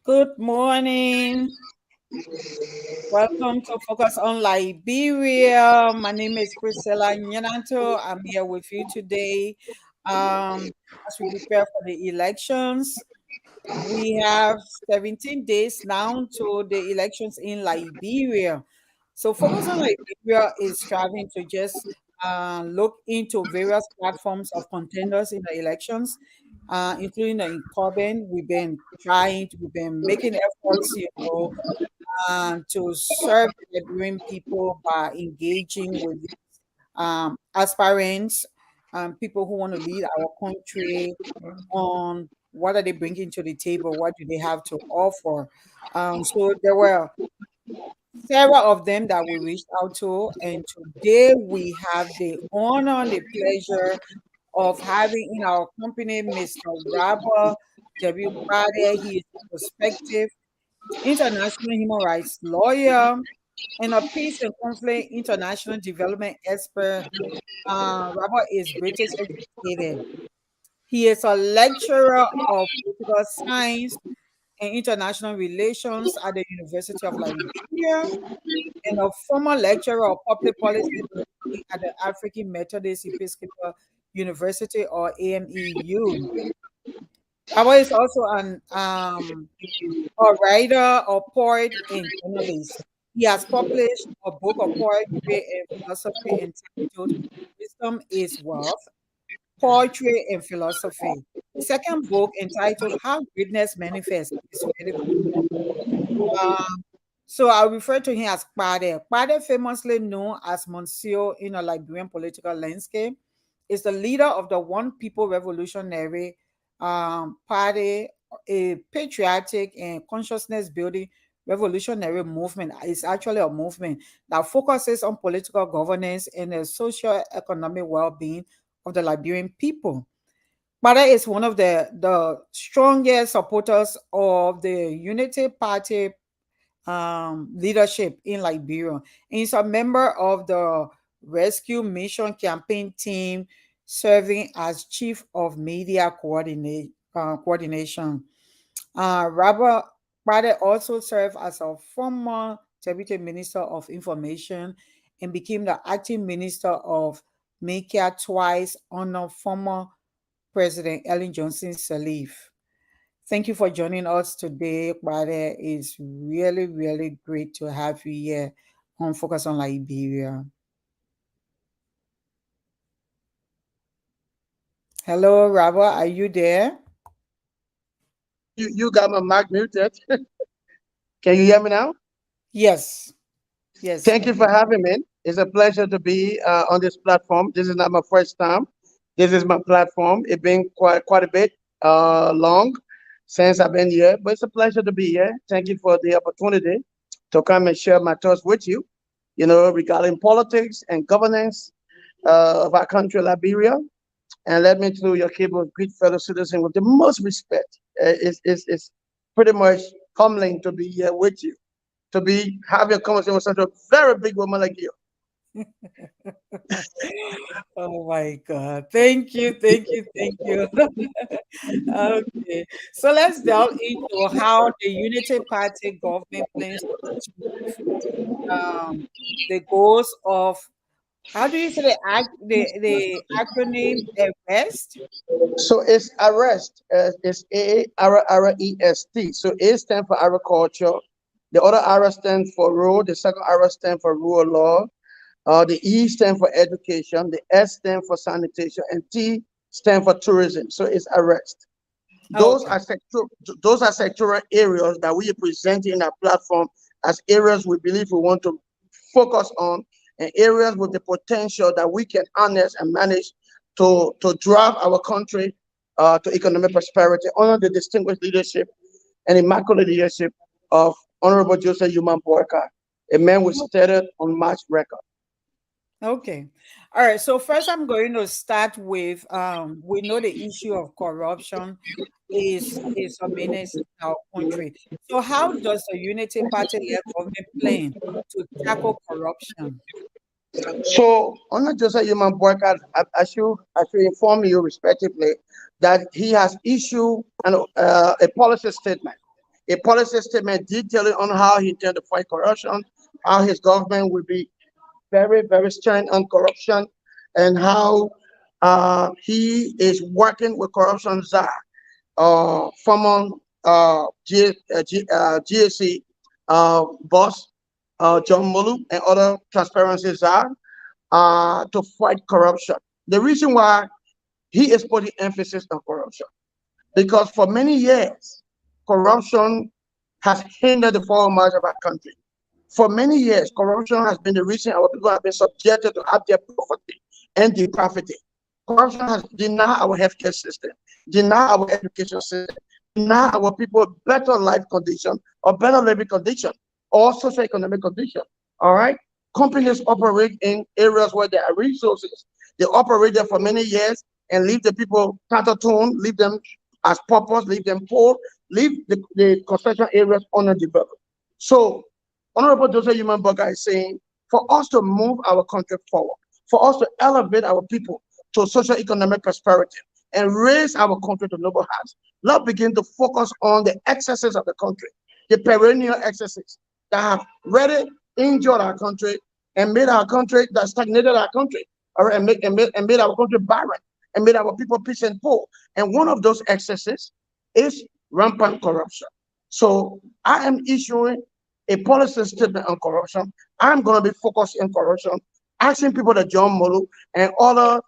Good morning. Welcome to Focus on Liberia. My name is Priscilla Nyenator. I'm here with you today as we prepare for the elections. We have 17 days now to the elections in Liberia. So Focus on Liberia is striving to just look into various platforms of contenders in the elections, including the incumbent. We've been making efforts, to serve the Liberian people by engaging with aspirants, people who want to lead our country on what are they bringing to the table, what do they have to offer. So there were several of them that we reached out to, and today we have the honor and the pleasure of having in our company Mr. Robert W. Kpadeh. He is a prospective international human rights lawyer and a peace and conflict international development expert. Robert is British educated. He is a lecturer of political science and international relations at the University of Liberia and a former lecturer of public policy at the African Methodist Episcopal University, or AMEU. Robert is also a writer, or poet, and journalist. He has published a book of poetry and philosophy entitled Wisdom is Wealth, Poetry and Philosophy. The second book, entitled How Greatness Manifests, is ready for print. So I'll refer to him as Kpadeh. Kpadeh, famously known as Moncio in a Liberian political landscape, is the leader of the One People Revolutionary Party, a patriotic and consciousness-building revolutionary movement. It's actually a movement that focuses on political governance and the socio-economic well-being of the Liberian people. Kpadeh is one of the strongest supporters of the Unity Party leadership in Liberia. And he's a member of the Rescue Mission campaign team, serving as Chief of Media Coordination. Robert Kpadeh also served as a former Deputy Minister of Information and became the Acting Minister of Media twice under former President Ellen Johnson Sirleaf. Thank you for joining us today, Kpadeh. It's really, really great to have you here on Focus on Liberia. Hello, Robert. Are you there? You got my mic muted. Can you hear me now? Yes. Yes. Thank you for having me. It's a pleasure to be on this platform. This is not my first time. This is my platform. It's been quite a bit long since I've been here, but it's a pleasure to be here. Thank you for the opportunity to come and share my thoughts with you, regarding politics and governance of our country, Liberia. And let me to your cable great fellow citizen with the most respect. It's pretty much humbling to be here with you, to be having a conversation with such a very big woman like you. Oh my God. Thank you, thank you, thank you. Okay. So let's delve into how the Unity Party government plans to achieve the goals of, how do you say the acronym ARREST? So it's arrest. It's ARREST. So A stands for agriculture. The other R stands for road. The second R stands for rule of law. The E stands for education. The S stands for sanitation, and T stands for tourism. So it's arrest. Those Okay. are those are sectoral areas that we present in our platform as areas we believe we want to focus on, and areas with the potential that we can harness and manage to drive our country to economic prosperity under the distinguished leadership and immaculate leadership of Honorable Joseph Human Boyka, a man with stated unmatched record. Okay. All right. So first I'm going to start with we know the issue of corruption is a menace in our country. So how does the Unity Party led government plan to tackle corruption? So, Honor Joseph Human Boycott, I should inform you respectively that he has issued a policy statement. A policy statement detailing on how he intends to fight corruption, how his government will be very, very stern on corruption, and how he is working with corruption czar, former GAC boss John Molu and other transparency czar to fight corruption. The reason why he is putting emphasis on corruption, because for many years, corruption has hindered the forward march of our country. For many years, corruption has been the reason our people have been subjected to abject poverty and depravity. Corruption has denied our healthcare system, denied our education system, denied our people better life condition or better living condition or socioeconomic condition. All right? Companies operate in areas where there are resources. They operate there for many years and leave the people tattooed, leave them as paupers, leave them poor, leave the construction areas underdeveloped. So Honorable Joseph Human Burger is saying for us to move our country forward, for us to elevate our people to social economic prosperity and raise our country to noble heights, let's begin to focus on the excesses of the country, the perennial excesses that have really injured our country and made our country, that stagnated our country, or and made our country barren and made our people pitch and poor. And one of those excesses is rampant corruption. So I am issuing a policy statement on corruption. I'm going to be focused on corruption, asking people to John Molu and other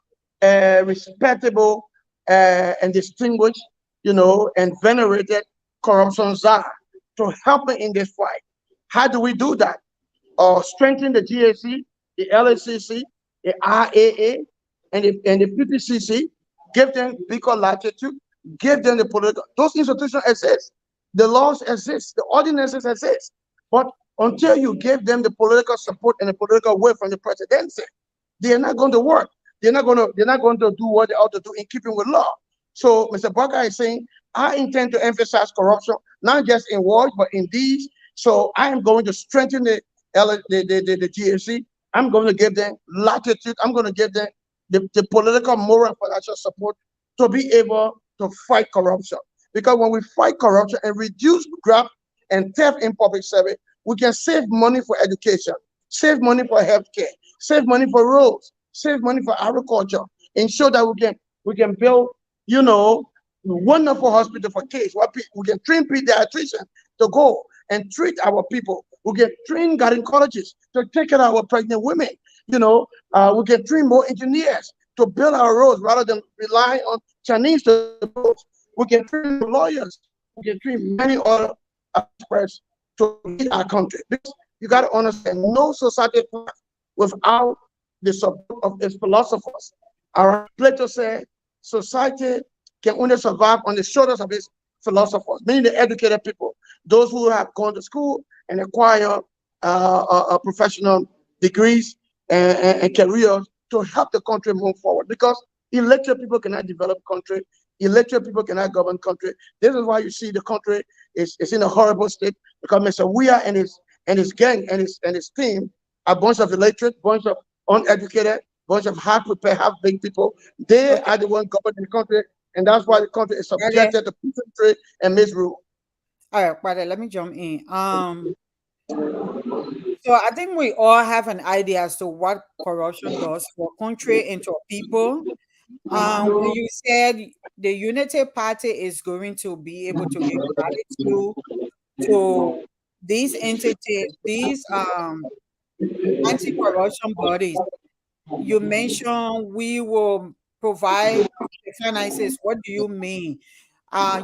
respectable and distinguished, and venerated corruption czar to help me in this fight. How do we do that? Strengthen the GAC, the LACC, the RAA, and the PPCC, give them bigger latitude, give them the political. Those institutions exist, the laws exist, the ordinances exist. But until you give them the political support and the political will from the presidency, they are not going to work. They're not going to do what they ought to do in keeping with law. So Mr. Barker is saying, I intend to emphasize corruption, not just in words, but in deeds. So I am going to strengthen the GAC. I'm going to give them latitude. I'm going to give them the political, moral, and financial support to be able to fight corruption. Because when we fight corruption and reduce graft and theft in public service, we can save money for education, save money for healthcare, save money for roads, save money for agriculture, ensure that we can build, wonderful hospital for kids. We can train pediatricians to go and treat our people. We can train gynecologists to take care of our pregnant women. We can train more engineers to build our roads rather than rely on Chinese to build roads. We can train more lawyers. We can train many other experts to lead our country. Because you got to understand, no society thrives without the support of its philosophers. All right. Plato said society can only survive on the shoulders of its philosophers, meaning the educated people, those who have gone to school and acquire professional degrees and careers to help the country move forward. Because illiterate people cannot develop country, illiterate people cannot govern country. This is why you see the country is in a horrible state, because Mr. Weah and his gang and his team are a bunch of illiterate, bunch of uneducated, bunch of hard prepared, half baked people. They Okay, are the one governing the country, and that's why the country is Kpadeh. subjected to peasantry and misrule. All right, Kpadeh, let me jump in. So I think we all have an idea as to what corruption does to a country and to a people. When you said the Unity Party is going to be able to give gratitude to these entity, these anti-corruption bodies, you mentioned we will provide the finances. What do you mean?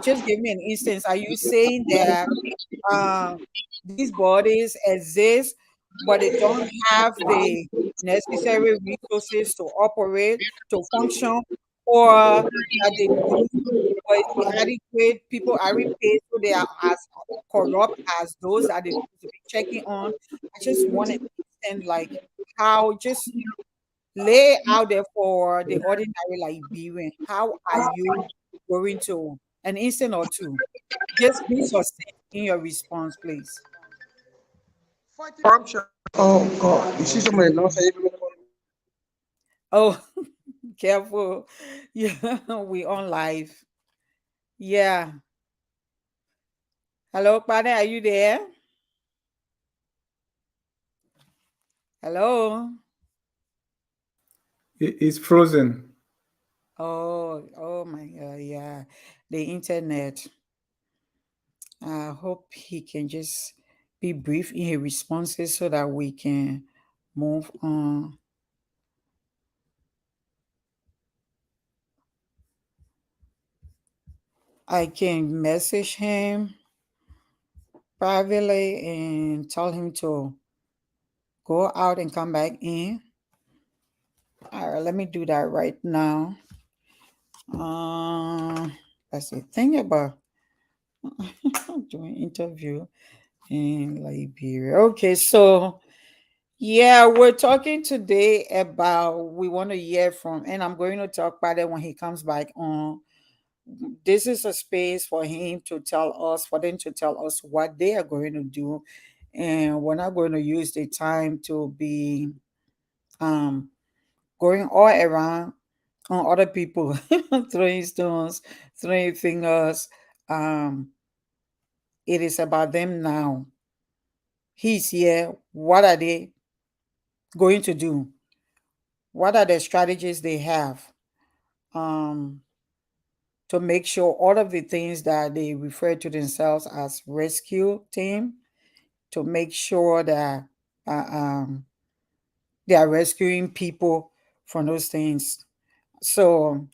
Just give me an instance. Are you saying that um, these bodies exist, but they don't have the necessary resources to operate, to function, or that they do, but it's inadequate? People are paid, so they are as corrupt as those that they're supposed to be checking on. I just want to understand, like, how just lay out there for the ordinary Liberian. How are you going to an instant or two? Just be succinct in your response, please. Corruption. Oh God, you see somebody nonsense. Oh, careful. Yeah, we on live. Yeah. Hello, Kpadeh, are you there? Hello. It's frozen. Oh my God. Yeah. The internet. I hope he can just be brief in his responses so that we can move on. I can message him privately and tell him to go out and come back in. All right, let me do that right now. Uh, that's the thing about doing interview in Liberia. Okay, so yeah, we're talking today about we want to hear from, and I'm going to talk about it when he comes back on. This is a space for him to tell us, for them to tell us what they are going to do, and we're not going to use the time to be um going all around on other people, throwing stones, throwing fingers. Um, it is about them now. He's here. What are they going to do? What are the strategies they have um, to make sure all of the things that they refer to themselves as rescue team, to make sure that uh, um, they are rescuing people from those things. So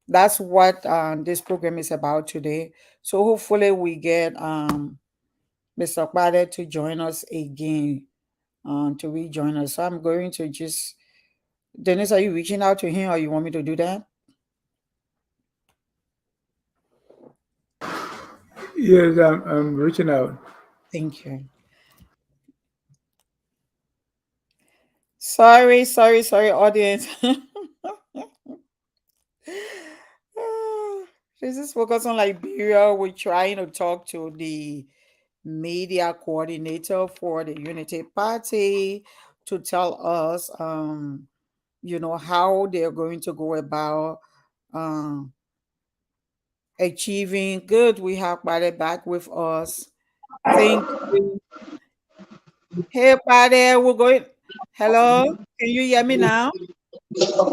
that's what this program is about today. So hopefully we get Mr. Kpadeh to join us again, to rejoin us. So I'm going to just, Dennis, are you reaching out to him or you want me to do that? Yes, I'm reaching out. Thank you. Sorry, audience. This is focus on Liberia. We're trying to talk to the media coordinator for the Unity Party to tell us, how they're going to go about um, achieving good. We have Bade back with us. Thank you. Hey, Bade, we're going. Hello, can you hear me now?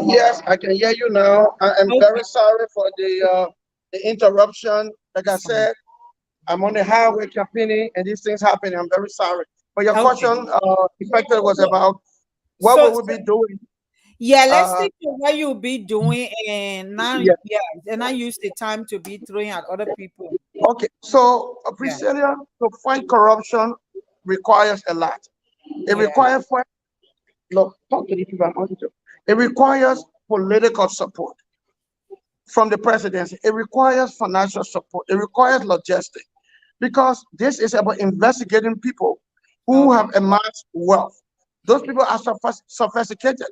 Yes, I can hear you now. I am Okay, very sorry for the interruption. Like I it's fine. said, I'm on the highway campaigning, and these things happen. I'm very sorry. But your Okay. question, effective, was So, about what so, we will be doing. yeah, let's Uh, stick to what you'll be doing, and now, yeah. yeah, and I use the time to be throwing at other people. Okay. So, Yeah, Priscilla, to fight corruption requires a lot. It yeah, requires look, talk to the people I'm talking to. It requires political support from the presidency. It requires financial support. It requires logistics because this is about investigating people who okay, have amassed wealth. Those people are sophisticated.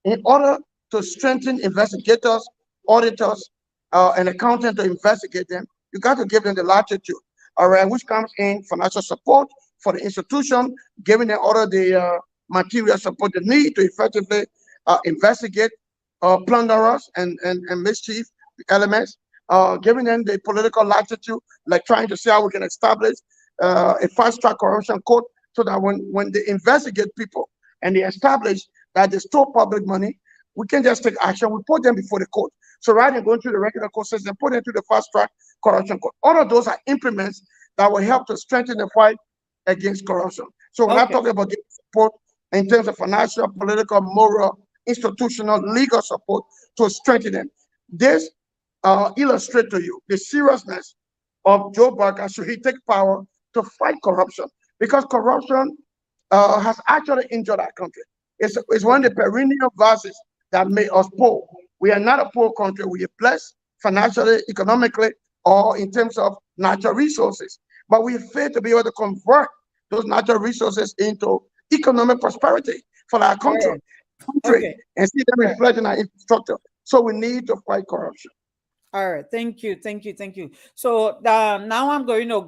In order to strengthen investigators, auditors, and accountants to investigate them, you got to give them the latitude, all right, which comes in financial support for the institution, giving them all of the material support they need to effectively investigate plunderers and mischief elements, giving them the political latitude, like trying to see how we can establish a fast-track corruption court so that when they investigate people and they establish that they stole public money, we can just take action. We put them before the court. So rather than going through the regular court system, put them through the fast-track corruption court. All of those are implements that will help to strengthen the fight against corruption. So we're not Okay. talking about getting support in terms of financial, political, moral, institutional, legal support to strengthen them. This illustrate to you the seriousness of Joe Barker should he take power to fight corruption, because corruption has actually injured our country. It's one of the perennial vices that made us poor. We are not a poor country. We are blessed financially, economically, or in terms of natural resources. But we fail to be able to convert those natural resources into economic prosperity for our All right. country Okay. and see them reflect in our infrastructure. So we need to fight corruption. All right. Thank you. Thank you. Thank you. So now I'm going to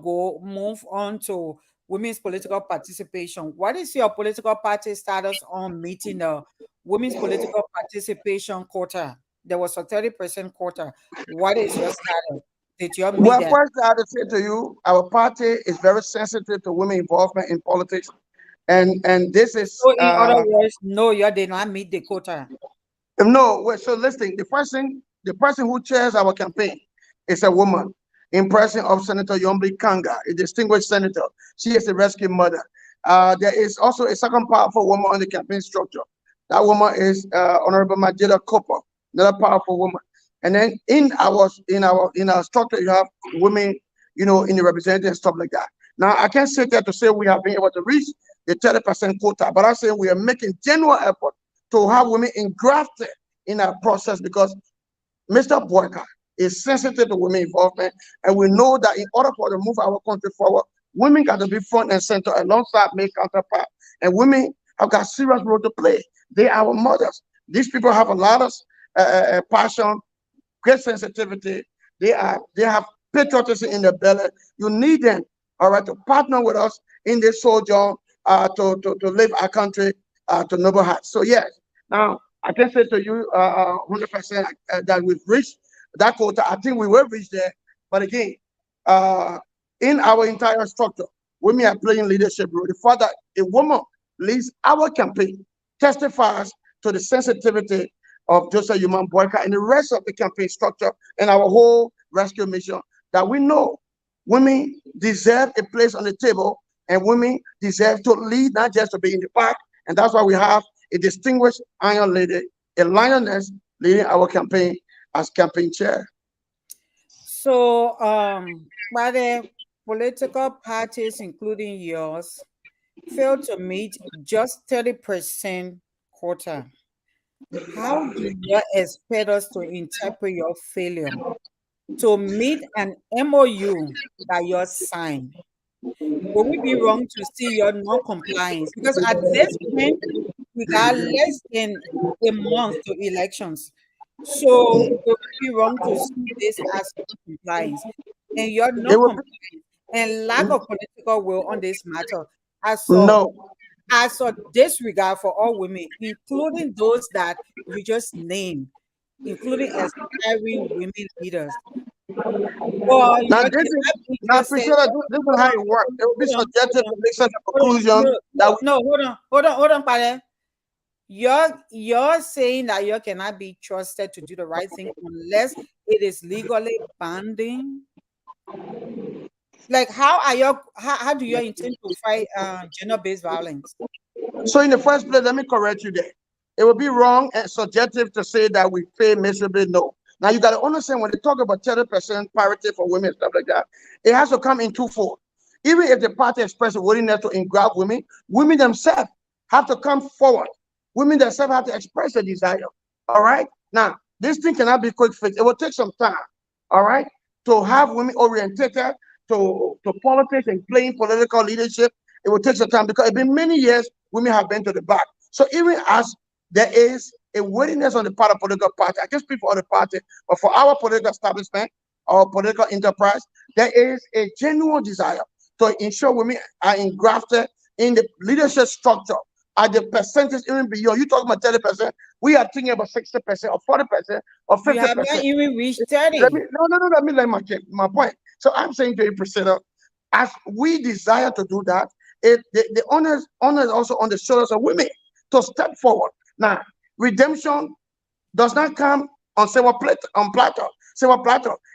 move on to women's political participation. What is your political party status on meeting the women's political participation quota? There was a 30% quota. What is your status? Did you meet Well, that? first, I have to say to you, our party is very sensitive to women involvement in politics, and this is So in other words, no, you did not meet the quota. no. So listen, the person who chairs our campaign is a woman, in person of Senator Yombli Kanga, a distinguished senator. She is a rescue mother. There is also a second powerful woman on the campaign structure. That woman is Honorable Majida Cooper, another powerful woman. And then in our structure, you have women, in the representative and stuff like that. Now, I can't sit there to say we have been able to reach the 30% quota, but I say we are making genuine effort to have women engrafted in our process, because Mr. Boyka is sensitive to women involvement, and we know that in order for us to move our country forward, women got to be front and center alongside male counterparts, and women have got serious role to play. They are our mothers. These people have a lot of passion, great sensitivity. They have patriotism in their belly. You need them, all right, to partner with us in this sojourn to live our country to noble heights. So yes, now I can say to you 100% that we've reached that quota. I think we will reach there, but again, uh, in our entire structure, women are playing leadership role. The fact that a woman leads our campaign testifies to the sensitivity of Joseph Human Boyka and the rest of the campaign structure and our whole rescue mission, that we know women deserve a place on the table, and women deserve to lead, not just to be in the back. And that's why we have a distinguished iron lady, a lioness, leading our campaign as campaign chair. So, by the political parties, including yours, failed to meet just 30% quota. How do you expect us to interpret your failure to meet an MOU that you signed? Will we be wrong to see your non-compliance? Because at this point, we got less than a month to elections. So will we be wrong to see this as non-compliance? And your It will non-compliance and lack of political will on this matter no, as a disregard for all women, including those that you just named, including aspiring women leaders. Or you now this is cannot be now trusted. Priscilla, this is how it works. It will be Hold on, subjective hold on, to make such a hold on. conclusion No, that no, no, hold on, Pale. You're saying that you cannot be trusted to do the right thing unless it is legally binding. Like how do you intend to fight gender-based violence? so in the first place, let me correct you there. It would be wrong and subjective to say that we fail miserably. No. Now you got to understand, when they talk about 30% parity for women and stuff like that, it has to come in twofold. Even if the party expresses willingness to engraft women, women themselves have to come forward. Women themselves have to express a desire. All right. Now this thing cannot be quick fix. It will take some time. All right. To have women orientated to politics and playing political leadership, it will take some time, because it's been many years women have been to the back. So even as there is a willingness on the part of political party, I can speak for other parties, but for our political establishment, our political enterprise, there is a genuine desire to ensure women are engrafted in the leadership structure at the percentage even beyond. You talking about 30%, We are thinking about 60% or 40% or You have not 50%. even reached Let me 30. no no no let me let my point. So I'm saying to you, Priscilla, as we desire to do that, the honor is also on the shoulders of women to step forward. Now, redemption does not come on silver platter.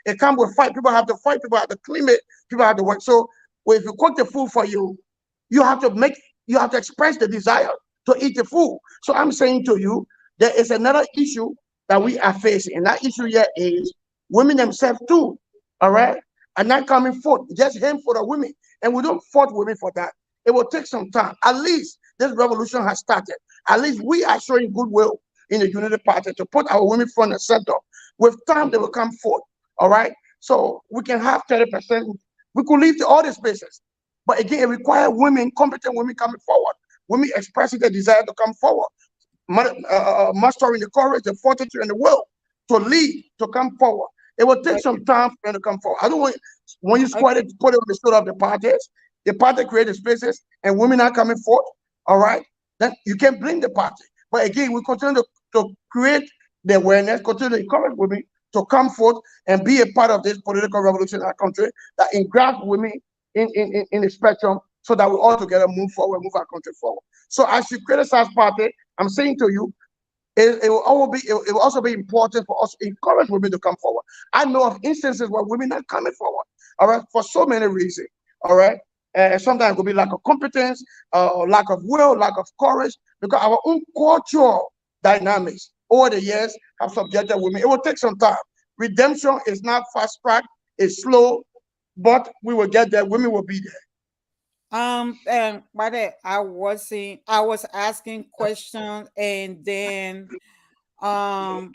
It comes with fight. People have to fight. People have to clean it. People have to work. So, well, if you cook the food for you, you have to make. You have to express the desire to eat the food. So I'm saying to you, there is another issue that we are facing, and that issue here is women themselves too. All right, are not coming forth. Just handful of women, and we don't fault women for that. It will take some time. At least this revolution has started. At least we are showing goodwill in the Unity Party to put our women front and center. With time, they will come forth. All right. So we can have 30%. We could leave all the spaces. But again, it requires women, competent women coming forward, women expressing their desire to come forward, mastering the courage, the fortitude, and the will to lead, to come forward. It will take Okay. some time for them to come forward. I don't want when you squat Okay. it, put it on the shoulder of the party created spaces, and women are coming forth. All right, then you can blame the party. But again, we continue to create the awareness, continue to encourage women to come forth and be a part of this political revolution in our country that engraft women in the spectrum so that we all together move forward, move our country forward. So as you criticize party, I'm saying to you, it will also be important for us to encourage women to come forward. I know of instances where women are coming forward, all right, for so many reasons, all right. And sometimes it could be lack of competence, lack of will, lack of courage, because our own cultural dynamics over the years have subjected women. It will take some time. Redemption is not fast track; it's slow, but we will get there. Women will be there. And by the I was asking questions, and then um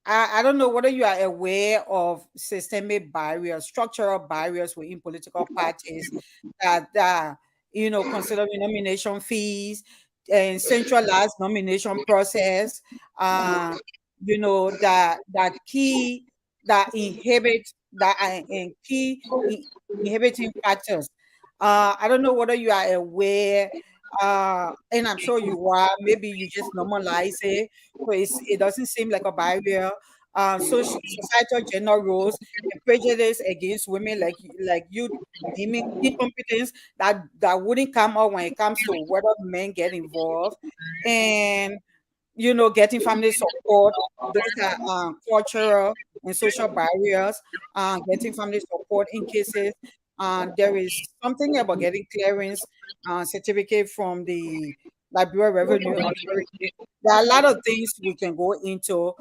I don't know whether you are aware of systemic barriers, structural barriers within political parties that consider nomination fees and centralized nomination process, uh, that key that inhibit that are in key in- inhibiting factors. I don't know whether you are aware, and I'm sure you are. Maybe you just normalize it, so it doesn't seem like a barrier. Societal gender roles and prejudice against women, like you naming incompetence that wouldn't come up when it comes to whether men get involved, and getting family support. Those are cultural and social barriers. Getting family support in cases there is something about getting clearance certificate from the Liberia Revenue Authority. There are a lot of things we can go into,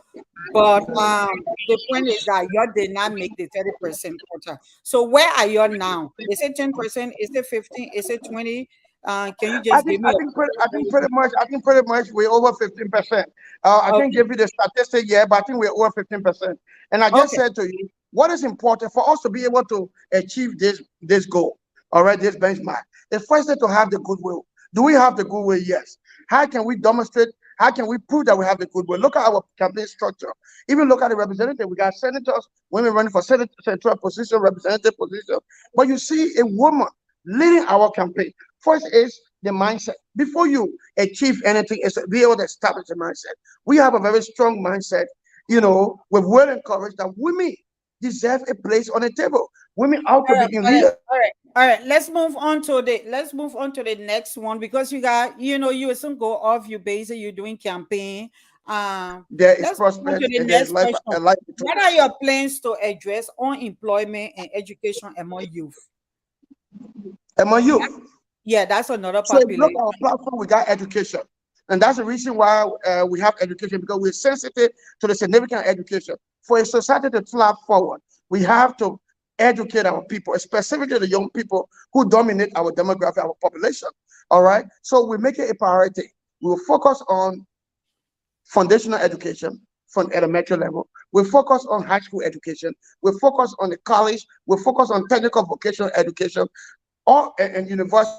but the point is that you did not make the 30% quota. So where are you now? Is it 10%? Is it 15? Is it 20? Can you I just think give me I a think pretty, I think pretty much we're over 15%. I can't okay? give you the statistic yet, but I think we're over 15%. And I just Okay. said to you, what is important for us to be able to achieve this goal, all right, this benchmark, is first to have the goodwill. Do we have the goodwill? Yes. How can we demonstrate? How can we prove that we have the goodwill? Look at our campaign structure. Even look at the representative. We got senators, women running for senate, central position, representative position. But you see a woman leading our campaign. First is the mindset. Before you achieve anything, is to be able to establish a mindset. We have a very strong mindset, with will and courage that women deserve a place on the table. Women ought to All be right, in all right, leader. all right, all right. Let's move on to the next one, because you got you will soon go off. You basically you're doing campaign. There is Let's move on to prospect the and there is next life, question. a life What between. are your plans to address unemployment and education among youth? Among That- youth. yeah, that's another So if you look population. at our platform, we got education. And that's the reason why we have education, because we're sensitive to the significance of education. For a society to flap forward, we have to educate our people, specifically the young people who dominate our demographic, our population. All right. So we make it a priority. We will focus on foundational education from elementary level. We focus on high school education. We focus on the college. We focus on technical vocational education, or and university.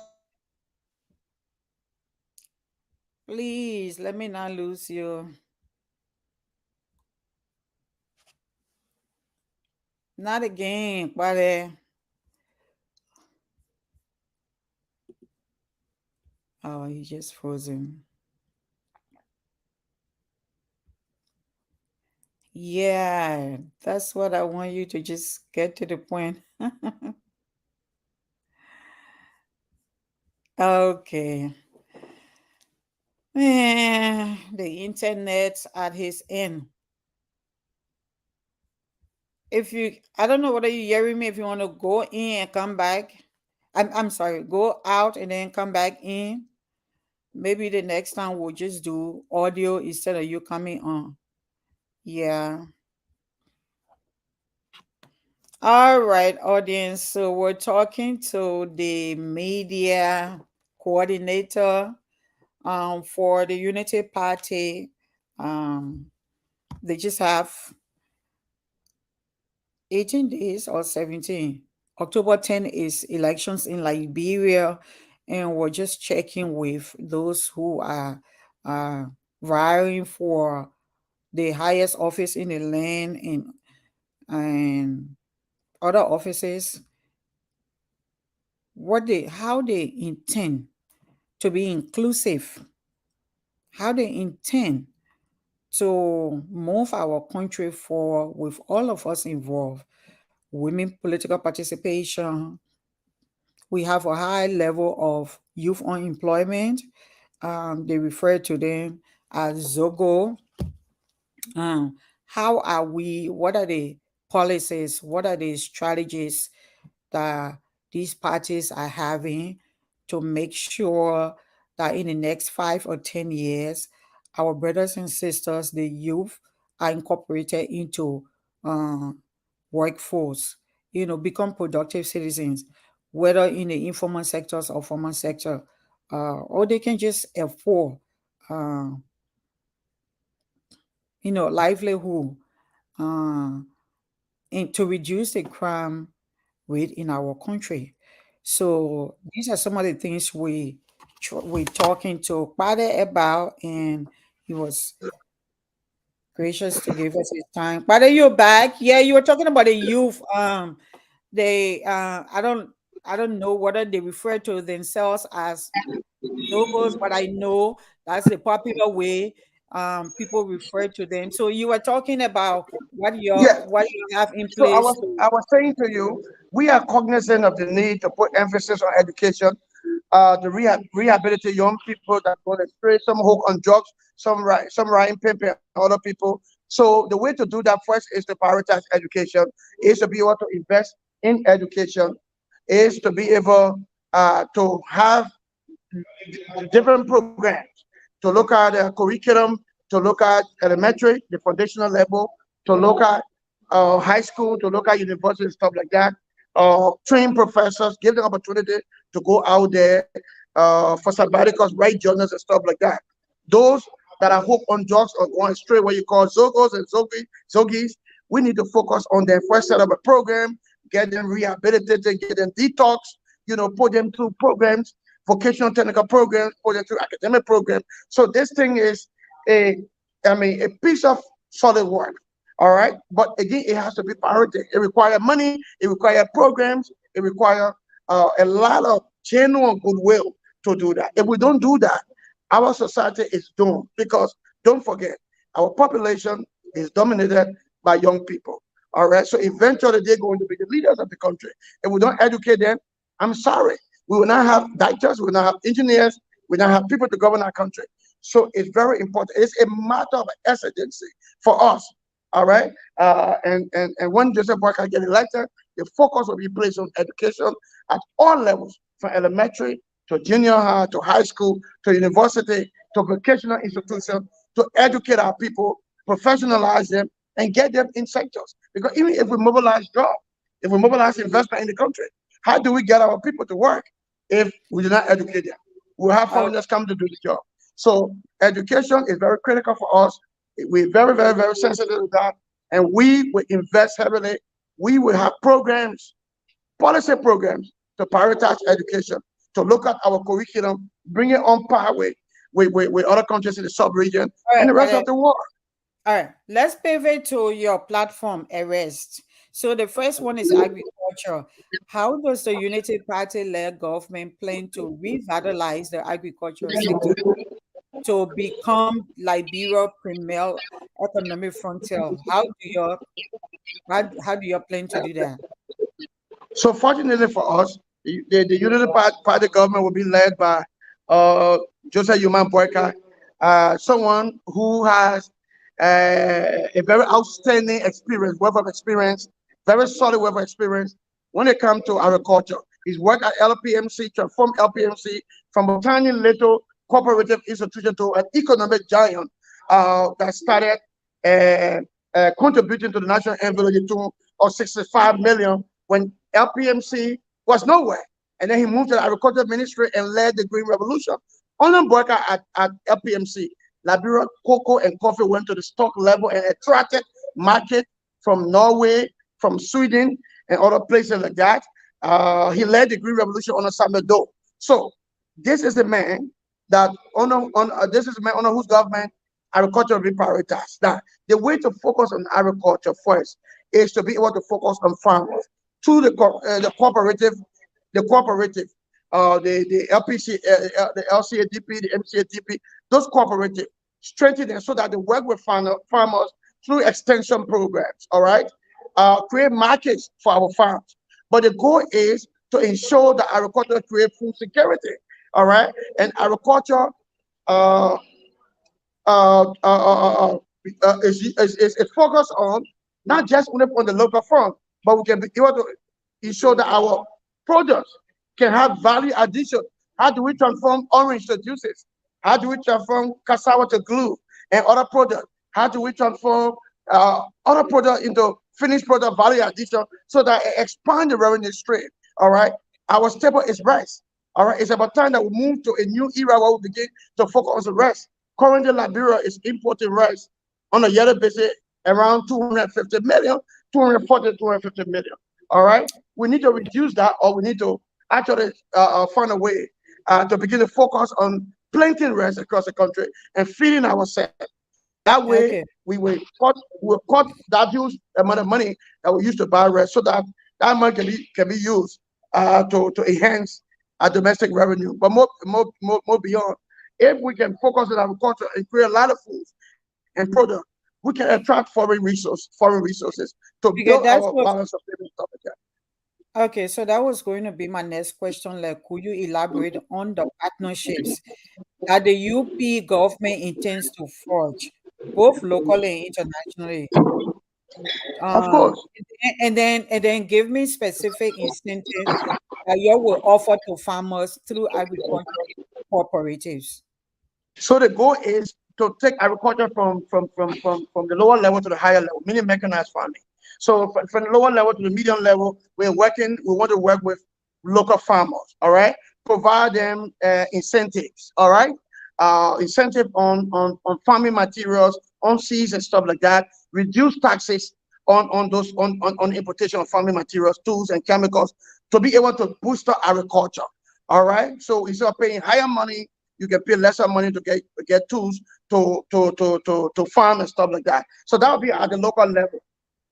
Please let me not lose you. Not again, but oh, he just frozen. Yeah, that's what I want you to just get to the point. Okay. The internet at his end. If you, I don't know whether you hearing me. If you want to go in and come back, I'm sorry, go out and then come back in. Maybe the next time we'll just do audio instead of you coming on. Yeah. All right, audience. So we're talking to the media coordinator for the Unity Party. Um, they just have 18 days or 17. October 10 is elections in Liberia, and we're just checking with those who are uh, vying for the highest office in the land and other offices, how they intend to be inclusive, how they intend to move our country forward with all of us involved. Women political participation. We have a high level of youth unemployment. They refer to them as Zogo. How are we? What are the policies? What are the strategies that these parties are having to make sure that in the next 5 or 10 years, our brothers and sisters, the youth, are incorporated into uh, workforce, become productive citizens, whether in the informal sectors or formal sector, or they can just afford, uh, livelihood, uh, and to reduce the crime rate in our country. So these are some of the things we talking to Kpadeh about, and he was gracious to give us his time. Kpadeh, you're back. Yeah, you were talking about the youth. They I don't know whether they refer to themselves as Zogos, but I know that's the popular way people refer to them. So you were talking about Yeah. what you have in So I place was to. I was saying to you, we are cognizant of the need to put emphasis on education, to rehabilitate young people that go astray, some hook on drugs, some riding pimping other people. So the way to do that first is to prioritize education, is to be able to invest in education, is to be able to have different programs, to look at curriculum, to look at elementary, the foundational level, to look at high school, to look at university, stuff like that. Train professors, give them opportunity to go out there for sabbaticals, write journals and stuff like that. Those that are hooked on drugs or going straight, what you call Zogos and Zogis, we need to focus on their first set of a program, get them rehabilitated, get them detox, put them through programs, vocational technical programs, put them through academic programs. So this thing is a, a piece of solid work. All right. But again, it has to be priority. It requires money, it requires programs, it requires a lot of genuine goodwill to do that. If we don't do that, our society is doomed because don't forget, our population is dominated by young people. All right. So eventually they're going to be the leaders of the country. If we don't educate them, I'm sorry. We will not have doctors, we will not have engineers, we will not have people to govern our country. So it's very important. It's a matter of urgency for us. All right. And when Joseph Boyka get elected, the focus will be placed on education at all levels, from elementary to junior high to high school to university to vocational institutions, to educate our people, professionalize them, and get them in sectors. Because even if we mobilize jobs, if we mobilize investment in the country, how do we get our people to work if we do not educate them? We'll have uh, foreigners come to do the job. So education is very critical for us. We're very, very, very sensitive to that. And we will invest heavily. We will have programs, policy programs to prioritize education, to look at our curriculum, bring it on par with other countries in the sub-region all and right, the rest of the world. all right, let's pivot to your platform, Arrest. So the first one is agriculture. How does the Unity Party-led government plan to revitalize the agricultural sector? to become Liberia premier economic frontier? How do you plan to do that? So fortunately for us, the Unity Party government will be led by uh, Joseph Human Boyka, someone who has a very outstanding experience, wealth of experience, very solid wealth of experience when it comes to agriculture. He's worked at LPMC, transformed LPMC from a tiny little cooperative institution to an economic giant that started contributing to the national envelope to the tune of 65 million when LPMC was nowhere. And then he moved to the agriculture ministry and led the Green Revolution. On worker at LPMC, Liberia cocoa and coffee went to the stock level and attracted market from Norway, from Sweden, and other places like that. He led the Green Revolution under Samuel Doe. So this is a man that this is a man under whose government agriculture will be prioritized. Now, the way to focus on agriculture first is to be able to focus on farmers through the cooperative, the LPC, the LCADP, the MCADP, those cooperative, strengthen them so that they work with farmers through extension programs. All right, create markets for our farms. But the goal is to ensure that agriculture create food security. All right, and agriculture uh, uh, uh, uh, uh, is focused on not just on the local front, but we can be able to ensure that our products can have value addition. How do we transform orange to juices? How do we transform cassava to glue and other products? How do we transform other products into finished product value addition so that it expand the revenue stream? All right. Our staple is rice. All right. It's about time that we move to a new era where we begin to focus on rice. Currently, Liberia is importing rice on a yearly basis around 250 million, 240, 250 million. All right. We need to reduce that, or we need to actually find a way to begin to focus on planting rice across the country and feeding ourselves. That way, Okay. we will cut that huge amount of money that we used to buy rice, so that that money can be used to enhance our domestic revenue. But more beyond, if we can focus on agriculture and create a lot of foods and products, we can attract foreign resources to build Okay, that's our what. balance of payments stuff like that. Okay, so that was going to be my next question. Like, could you elaborate on the partnerships that the UP government intends to forge, both locally and internationally? Of Um, course. and then give me specific incentives that you will offer to farmers through agricultural cooperatives. So the goal is to take agriculture from the lower level to the higher level, meaning mechanized farming. So from the lower level to the medium level, we want to work with local farmers, all right? Provide them incentives, all right? Incentive on farming materials, on seeds and stuff like that. Reduce taxes on importation of farming materials, tools and chemicals to be able to boost up agriculture. All right. So instead of paying higher money, you can pay lesser money to get tools to farm and stuff like that. So that will be at the local level.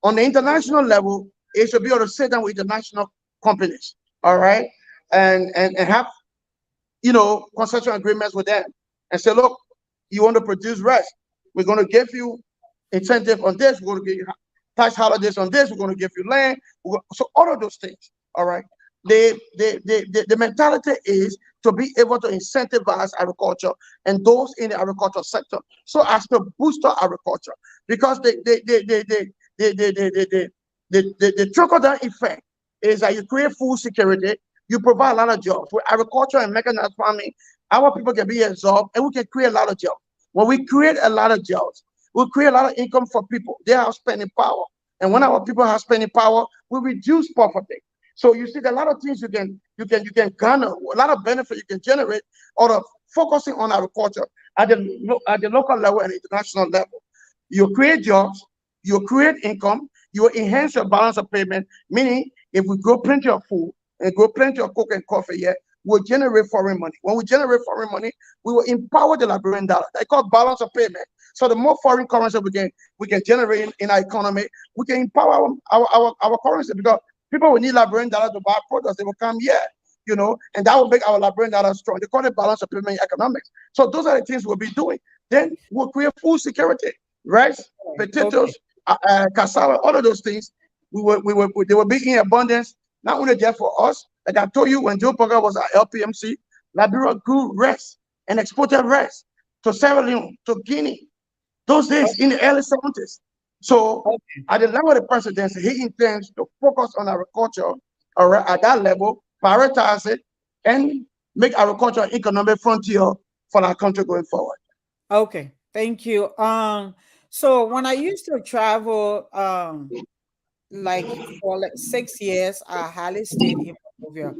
On the international level, it should be able to sit down with international companies, all right, and have concession agreements with them and say, look, you want to produce rice, we're going to give you incentive on this, we're going to give you tax holidays on this, we're going to give you land. So all of those things, all right. The mentality is to be able to incentivize agriculture and those in the agricultural sector so as to boost our agriculture, because the trickle down effect is that you create food security, you provide a lot of jobs. With agriculture and mechanized farming, our people can be absorbed and we can create a lot of jobs. When we create a lot of jobs, we create a lot of income for people. They have spending power. And when our people have spending power, we reduce poverty. So you see, there are a lot of things you can garner, a lot of benefit you can generate out of focusing on agriculture at the local level and international level. You create jobs, you create income, you enhance your balance of payment. Meaning, if we grow plenty of food and grow plenty of cocoa and coffee here, we'll generate foreign money. When we generate foreign money, we will empower the Liberian dollar. They call balance of payment. So the more foreign currency we can generate in our economy, we can empower our currency, because people will need Liberian dollar to buy products. They will come here. and that will make our librarian data strong. They call it balance of payment economics. So those are the things we'll be doing. Then we'll create food security, rice, Okay. potatoes, cassava, all of those things. They will be in abundance, not only there for us. Like I told you, when Joe Parker was at LPMC, Liberia grew rice and exported rice to Sierra Leone, to Guinea, those days in the early 70s. So Okay. at the level of the presidency, he intends to focus on agriculture at that level, prioritize it, and make agriculture an economic frontier for our country going forward. Okay. Thank you. So when I used to travel, like for like 6 years, I hardly stayed in Monrovia.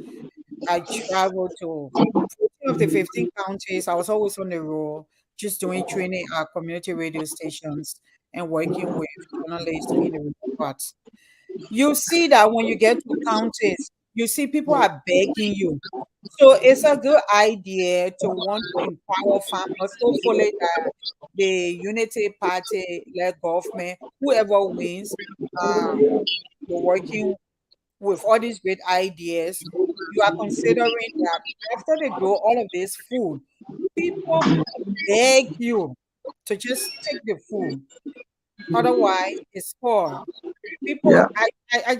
I traveled to 14 of the 15 counties. I was always on the road, just doing training at community radio stations and working with journalists in the remote parts. You see that when you get to counties, you see people are begging you. So it's a good idea to want to empower farmers. Hopefully that the Unity Party led government, whoever wins, um, you're working with all these great ideas. You are considering that after they grow all of this food, people beg you to just take the food. Otherwise, it's spoiled. People, Yeah.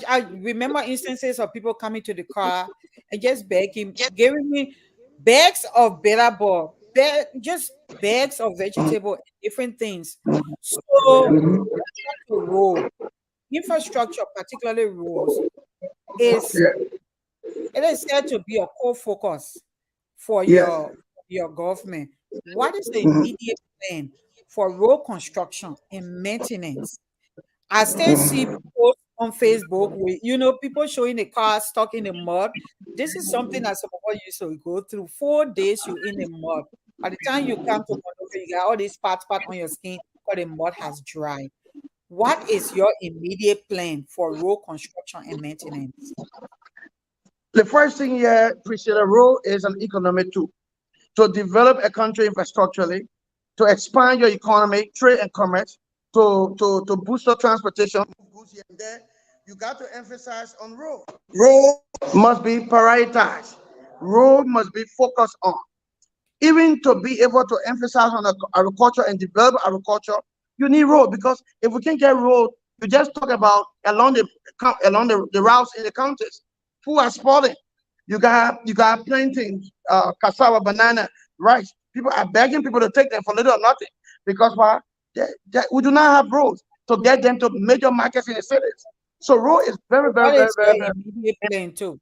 I remember instances of people coming to the car and just begging, giving me bags of bitter ball, just bags of vegetable, different things. So, to road infrastructure, particularly roads, is Yeah. it is said to be a core focus for Yes. your government. What is the immediate plan for road construction and maintenance? I still see posts on Facebook with people showing the car stuck in the mud. This is something that some of us used to go through. 4 days you in the mud. By the time you come to Monrovia, you got all these part on your skin because the mud has dried. What is your immediate plan for road construction and maintenance? The first thing here, Priscilla, role is an economic tool to develop a country infrastructurally, to expand your economy, trade and commerce, to boost your transportation, goods here and there. You got to emphasize on road. Road must be prioritized. Road must be focused on. Even to be able to emphasize on agriculture and develop agriculture, you need road, because if we can't get road, you just talk about along the routes in the counties. Who are spoiling? You got plantains, cassava, banana, rice. People are begging people to take them for little or nothing, because why? We do not have roads to get them to major markets in the cities. So road is very, So very, what very, is very, your very. immediate plan too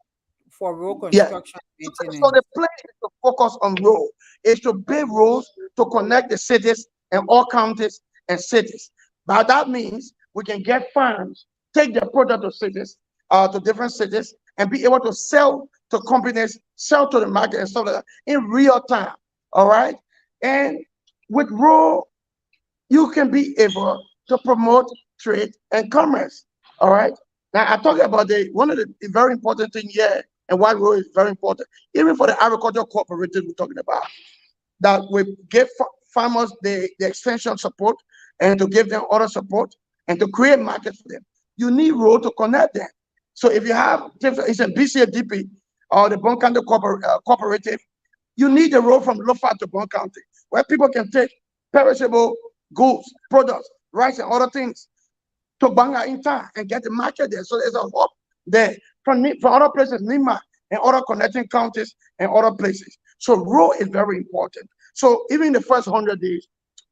for road Yeah. construction and So the maintenance? plan is to focus on road, is to build roads to connect the cities and all counties and cities. But that means we can get farms, take their product to cities, to different cities, and be able to sell to companies, sell to the market and stuff like that in real time. All right. And with road, you can be able to promote trade and commerce. All right. Now I talk about the one of the very important thing here, and why road is very important, even for the agricultural cooperative we're talking about, that we give farmers the extension support, and to give them other support, and to create markets for them. You need road to connect them. So if you have, it's a BCADP or the Bon County Cooperative, you need a road from Lofa to Bon County, where people can take perishable goods, products, rice, and other things to Banga in time and get the market there. So there's a hope there from other places, Nima and other connecting counties and other places. So road is very important. So even in the first 100 days,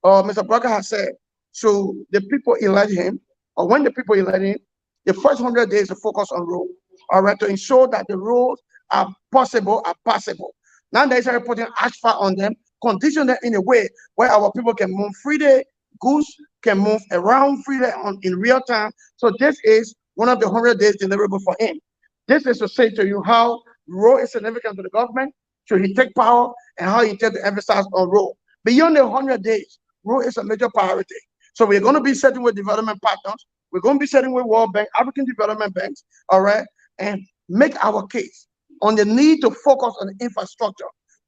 Mr. Barker has said, so the people elect him, or when the people elect him, the first 100 days to focus on road, all right, to ensure that the roads are possible, are passable. Now they started putting asphalt on them, condition them in a way where our people can move freely, goods can move around freely in real time. So this is one of the 100 days deliverable for him. This is to say to you how road is significant to the government, should he take power, and how he intends to emphasize on road. Beyond the 100 days, road is a major priority. So we're going to be setting with development partners. We're going to be setting with World Bank, African Development Banks, all right, and make our case on the need to focus on infrastructure,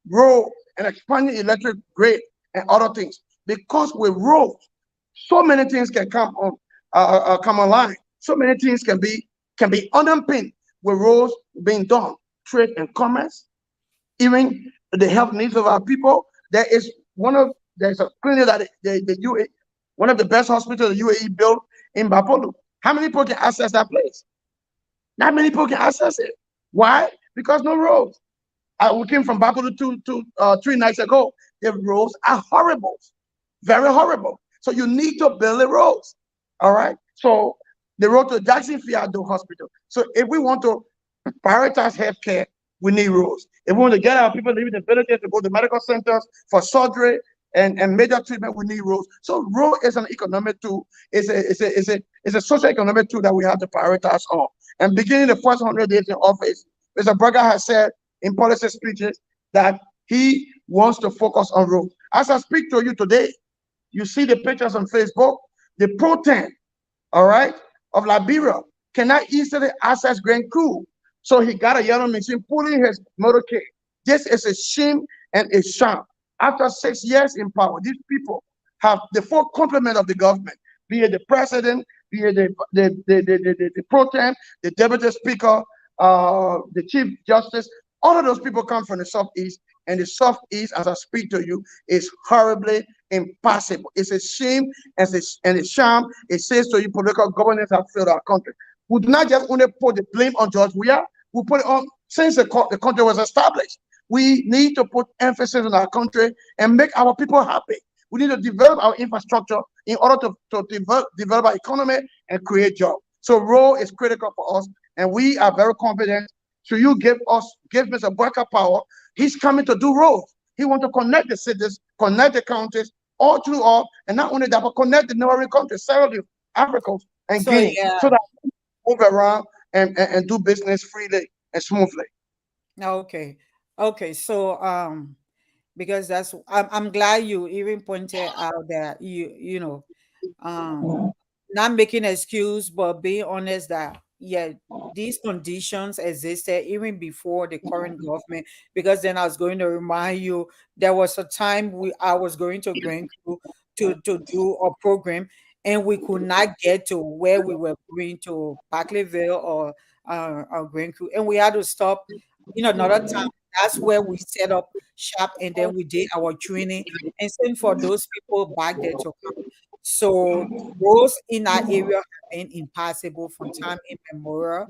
road, and expanding electric grid and other things. Because with roads, so many things can come online. So many things can be underpinned with roads being done trade and commerce, even the health needs of our people. There's a clinic that the UAE, one of the best hospitals the UAE built in Bapolu. How many people can access that place? Not many people can access it. Why? Because no roads. We came from Bapolu to 3 nights ago. The roads are horrible, very horrible. So you need to build the roads. All right. So the road to Jackson Fiado Hospital. So if we want to prioritize healthcare, we need roads. If we want to get our people living in villages to go to medical centers for surgery and major treatment, we need roads. So road is an economic tool. It's a social economic tool that we have to prioritize on. And beginning the first 100 days in office, Mr. Berger has said in policy speeches that he wants to focus on roads. As I speak to you today, you see the pictures on Facebook, the protein, all right, of Liberia cannot easily access Grand Coup. So he got a yellow machine pulling his motorcade. This is a shame and a sham. After 6 years in power, these people have the full complement of the government, be it the president, be it the pro tem, the deputy speaker, the chief justice. All of those people come from the southeast, and the southeast, as I speak to you, is horribly impossible. It's a shame and a sham. It says to you, political governance have failed our country. We do not just only put the blame on George Weah, we put it on since the country was established. We need to put emphasis on our country and make our people happy. We need to develop our infrastructure in order to develop our economy and create jobs. So role is critical for us, and we are very confident. So you give Mr. Barker power. He's coming to do roads. He wants to connect the cities, connect the counties, all through all, and not only that, but connect the neighboring countries, Sierra Leone, Africa, and So Guinea, yeah, so that we move around and do business freely and smoothly. okay, okay. So because I'm glad you even pointed out that um not making excuse, but being honest that yeah, these conditions existed even before the current government. Because then I was going to remind you there was a time I was going to Grand Crew to do a program, and we could not get to where we were going to Barclayville or Grand Crew, and we had to stop. Another time. That's where we set up shop, and then we did our training and send for those people back there to come. So roads in our area have been impossible from time immemorial.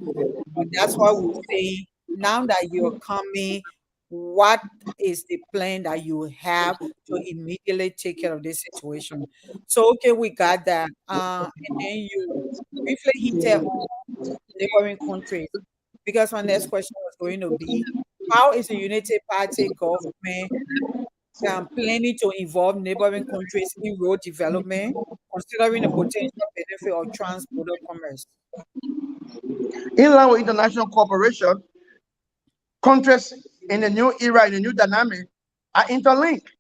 But that's why we say now that you're coming, what is the plan that you have to immediately take care of this situation? So okay, we got that. And then you briefly hinted on neighboring countries, because my next question was going to be, how is the United Party government planning to involve neighboring countries in road development, considering the potential benefit of trans-border commerce? In line with international cooperation, countries in the new era, in the new dynamic, are interlinked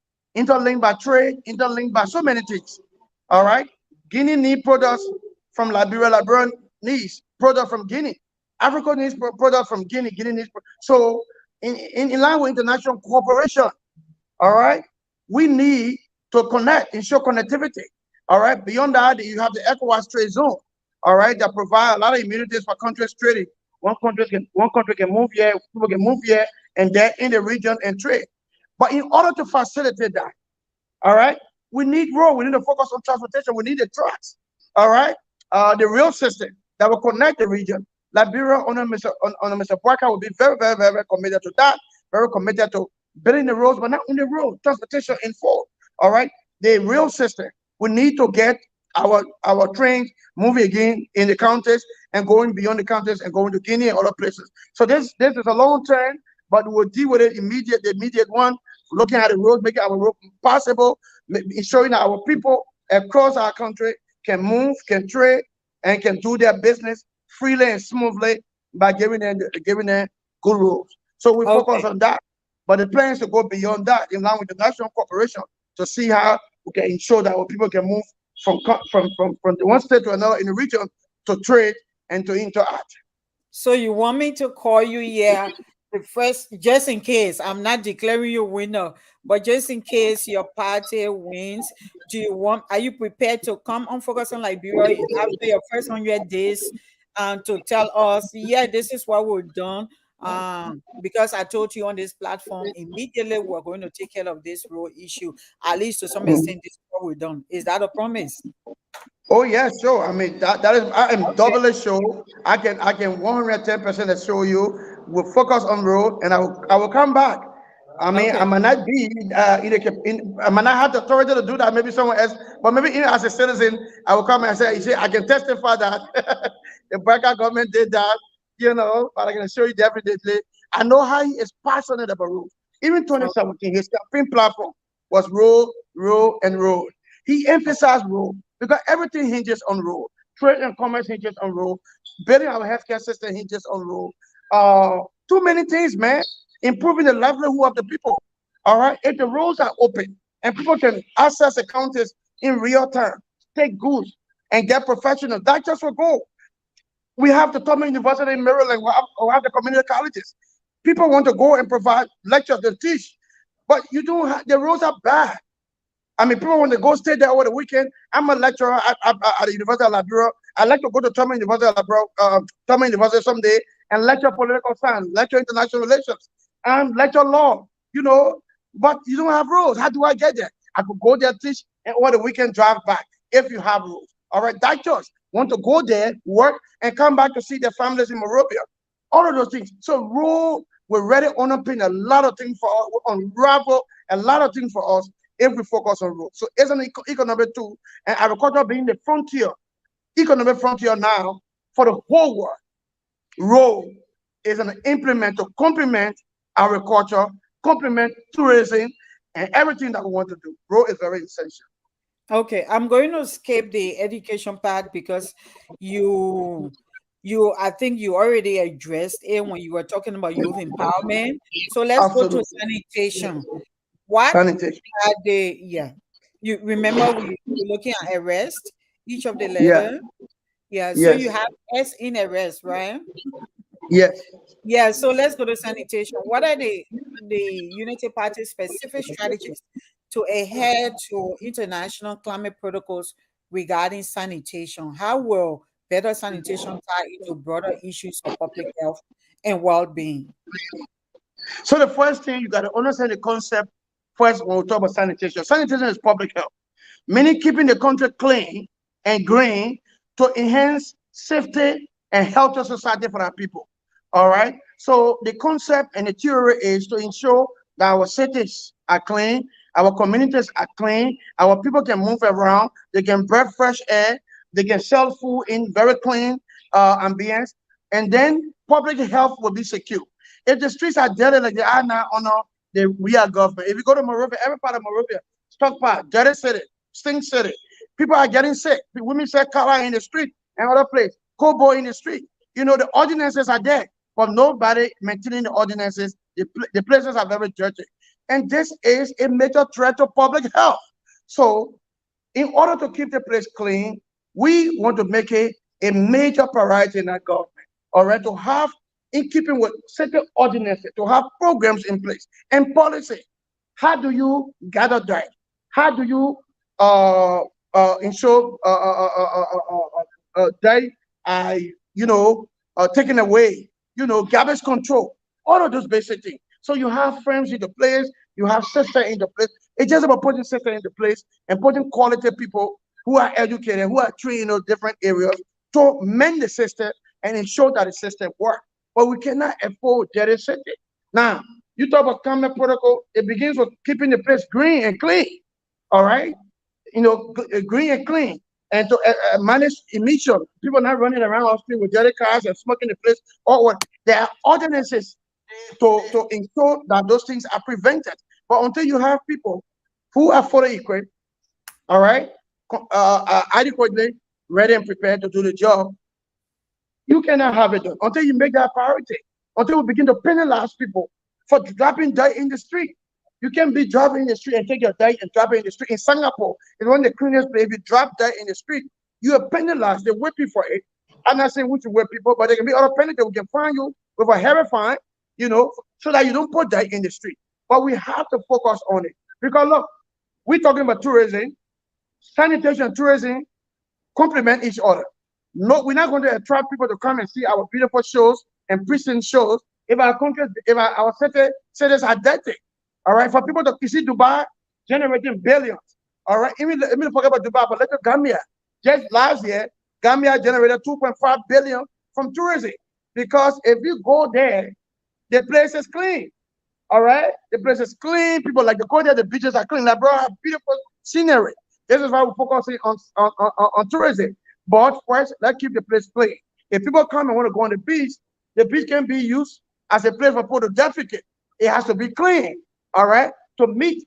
by trade, interlinked by so many things. All right. Guinea need products from Liberia. Liberia needs product from Guinea. Africa needs product from Guinea. Guinea needs so in line with international cooperation. All right, we need to connect, ensure connectivity. All right. Beyond that, you have the ECOWAS trade zone. All right, that provide a lot of immunities for countries trading. One country can move here, people can move here, and they're in the region and trade. But in order to facilitate that, all right, we need road. We need to focus on transportation. We need the trucks. All right, the rail system that will connect the region. Liberia Mr. Parker will be very, very, very, very committed to that. Very committed to building the roads, but not only road transportation in full. All right, the rail system. We need to get our trains moving again in the counties and going beyond the counties and going to Guinea and other places. So this is a long term, but we'll deal with it immediate. The immediate one, looking at the road, making our road possible, ensuring that our people across our country can move, can trade, and can do their business freely and smoothly by giving them good rules. So we focus Okay. on that. But the plan is to go beyond that in line with the national corporation to see how we can ensure that our people can move from the one state to another in the region to trade and to interact. So you want me to call you? Yeah, the first, just in case. I'm not declaring you winner, but just in case your party wins, are you prepared to come on Focus on Liberia after your first 100 days and to tell us, yeah, this is what we've done. Because I told you on this platform, immediately we're going to take care of this road issue. At least to some Mhm. extent, this is what we've done. Is that a promise? Oh yeah, sure. I mean that is I am Okay. doubly sure. I can 110% assure you. We'll focus on road, and I will come back. I mean, Okay. I might not be I might not have the authority to do that. Maybe someone else, but maybe as a citizen, I will come and say, you see, I can testify that the Barca government did that. But I can assure you definitely. I know how he is passionate about road. Even Okay. 2017, his campaign platform was road, road, and road. He emphasized road because everything hinges on road. Trade and commerce hinges on road. Building our healthcare system hinges on road. Too many things, man. Improving the livelihood of the people. All right. If the roads are open and people can access the counties in real time, take goods and get professional, that just will go. We have the Thomas University in Maryland. We have the community colleges. People want to go and provide lectures and teach, but you don't have the roads are bad. I mean, people want to go stay there over the weekend. I'm a lecturer at the University of Liberia. I like to go to Thomas University of Liberia, Thomas University someday and lecture political science, lecture international relations, and lecture law. You know, but you don't have rules. How do I get there? I could go there, teach, and over the weekend drive back if you have rules. All right, doctors want to go there, work, and come back to see their families in Morovia. All of those things. So rule will really underpin a lot of things for us, will unravel a lot of things for us if we focus on road. So it's an economic tool, and agriculture being the frontier, economic frontier now for the whole world. Road is an implement to complement agriculture, complement tourism, and everything that we want to do. Road is very essential. Okay, I'm going to skip the education part because you I think you already addressed it when you were talking about youth empowerment. So let's go to Absolutely. sanitation. What Sanitation. are the yeah? You remember we were looking at arrest, each of the Yeah. letter. Yeah, so Yes. you have S in arrest, right? Yes. Yeah, so let's go to sanitation. What are the Unity Party specific strategies to adhere to international climate protocols regarding sanitation? How will better sanitation tie into broader issues of public health and well-being? So the first thing you got to understand the concept first when we talk about sanitation. Sanitation is public health, meaning keeping the country clean and green to enhance safety and health of society for our people. All right. So the concept and the theory is to ensure that our cities are clean, our communities are clean, our people can move around, they can breathe fresh air, they can sell food in very clean ambience, and then public health will be secure. If the streets are dirty like they are now under the real government, if you go to Morovia, every part of Morovia, Stockpile, dirty city, stink city, people are getting sick. Women say color in the street and other place, cowboy in the street. The ordinances are there, but nobody maintaining the ordinances. The places are very dirty. And this is a major threat to public health. So, in order to keep the place clean, we want to make it a major priority in our government. All right, to have, in keeping with certain ordinances, to have programs in place and policy. How do you gather data? How do you uh, ensure they are, taken away? Garbage control, all of those basic things. So you have friends in the place, you have sister in the place. It's just about putting sister in the place and putting quality people who are educated, who are trained in those different areas to mend the system and ensure that the system works. But we cannot afford dirty city. Now, you talk about climate protocol, it begins with keeping the place green and clean. All right? Green and clean. And to manage emission, people not running around our street with dirty cars and smoking the place. Or what? There are ordinances to ensure that those things are prevented. But until you have people who are fully equipped, all right, adequately ready and prepared to do the job, you cannot have it done until you make that priority. Until we begin to penalize people for dropping dirt in the street. You can't be driving in the street and take your dirt and drop it in the street. In Singapore, it's one of the cleanest places. If you drop dirt in the street, you are penalized. They whip you for it. I'm not saying we should whip people, but there can be other penalties. We can fine you with a heavy fine, so that you don't put dirt in the street. But we have to focus on it. Because look, we're talking about tourism, sanitation, and tourism complement each other. No, we're not going to attract people to come and see our beautiful shows and pristine shows if our country, if our cities are dirty, all right, for people to, you see Dubai generating billions, all right, even forget about Dubai, but look at Gambia. Just last year, Gambia generated 2.5 billion from tourism, because if you go there, the place is clean. All right, the place is clean. People like to go there. The beaches are clean. Like, bro, have beautiful scenery. This is why we're focusing on tourism. But first, let's keep the place clean. If people come and want to go on the beach can be used as a place for people to defecate. It has to be clean. All right, to meet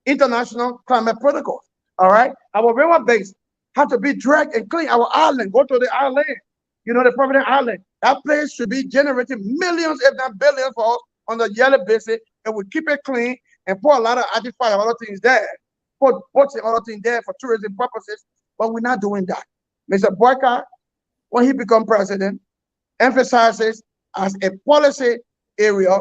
international climate protocols. All right, our river base have to be dry and clean. Our island, go to the island. You know, the Providence Island. That place should be generating millions, if not billions, for us on the yearly basis, and we keep it clean and put a lot of artifact and other things there. Put boats and other things there for tourism purposes, but we're not doing that. Mr. Boyka, when he become president, emphasizes as a policy area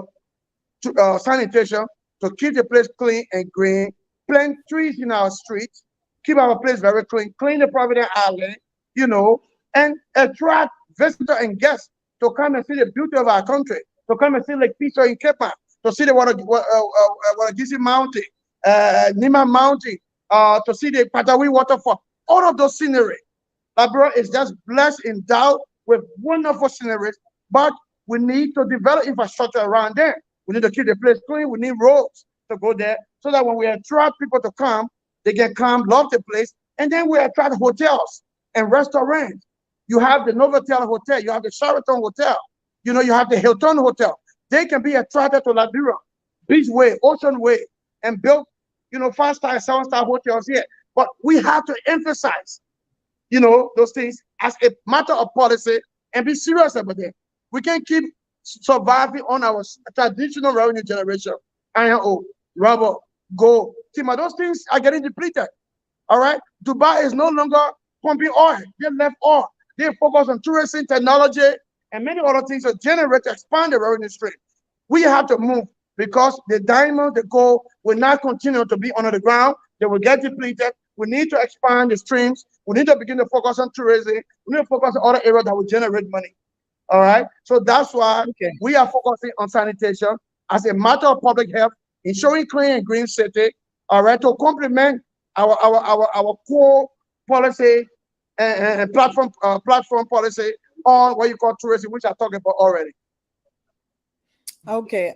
to sanitation, to keep the place clean and green, plant trees in our streets, keep our place very clean, clean the Providence Island, you know, and attract visitors and guests to come and see the beauty of our country, to come and see Lake Piso in Cape Town, to see the Wadagizi Mountain, Nima Mountain, to see the Patawi waterfall. All of those scenery, Labrador is just blessed, endowed with wonderful sceneries, but we need to develop infrastructure around there. We need to keep the place clean. We need roads to go there so that when we attract people to come, they can come, love the place, and then we attract hotels and restaurants. You have the Novotel Hotel, you have the Sheraton Hotel, you know, you have the Hilton Hotel. They can be attracted to Liberia, Beachway, Ocean Way, and build, you know, 5-star, 7-star hotels here. But we have to emphasize, you know, those things as a matter of policy and be serious about it. We can't keep surviving on our traditional revenue generation, iron ore, rubber, gold, timber. Those things are getting depleted. All right, Dubai is no longer pumping oil. They left oil. They focus on tourism, technology, and many other things to generate, to expand the revenue stream. We have to move because the diamond, the gold will not continue to be under the ground. They will get depleted. We need to expand the streams. We need to begin to focus on tourism. We need to focus on other areas that will generate money. All right. So that's why we are focusing on sanitation as a matter of public health, ensuring clean and green city. All right, to complement our core policy and platform policy on what you call tourism, which I talked about already. Okay.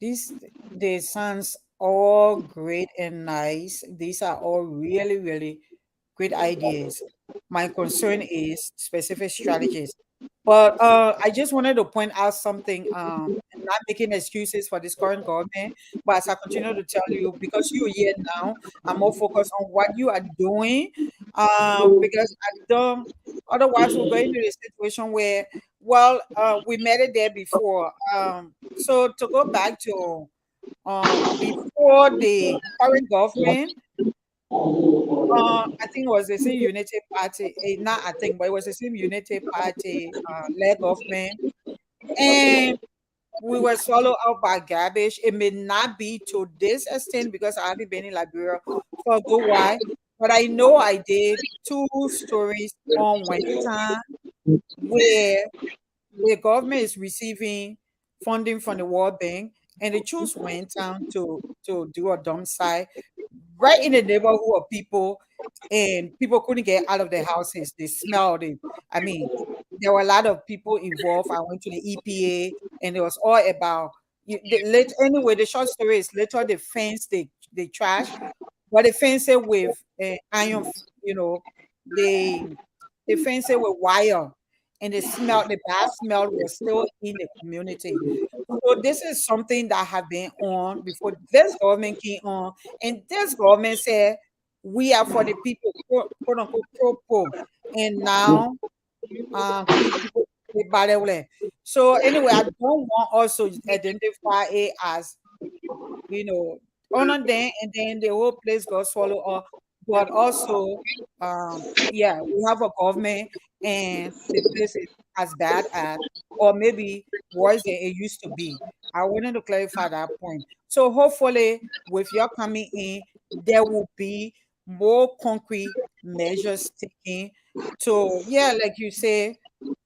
These sounds all great and nice. These are all really, really great ideas. My concern is specific strategies. But I just wanted to point out something. I'm not making excuses for this current government, but as I continue to tell you, because you're here now, I'm more focused on what you are doing. Because I don't. Otherwise, we're going to a situation where, well, we met it there before. So to go back to before the current government, I think it was the same Unity Party. Not I think, but it was the same Unity Party led government, and we were swallowed out by garbage. It may not be to this extent because I haven't been in Liberia for a good while, but I know I did 2 stories on Wednesday where the government is receiving funding from the World Bank, and they choose Town to do a dump site right in the neighborhood of people, and people couldn't get out of their houses. They smelled it. I mean, there were a lot of people involved. I went to the EPA, and it was all about anyway. The short story is later they fenced the trash, but they fenced it with iron. You know, they fenced it with wire, and the bad smell was still in the community. So this is something that have been on before this government came on, and this government said we are for the people, quote unquote, pro, and now people bad way. So anyway, I don't want also identify it as, you know, honor them and then the whole place got swallowed up. But also, yeah, we have a government and the place is as bad as, or maybe worse than it used to be. I wanted to clarify that point. So hopefully, with your coming in, there will be more concrete measures taken to, yeah, like you say,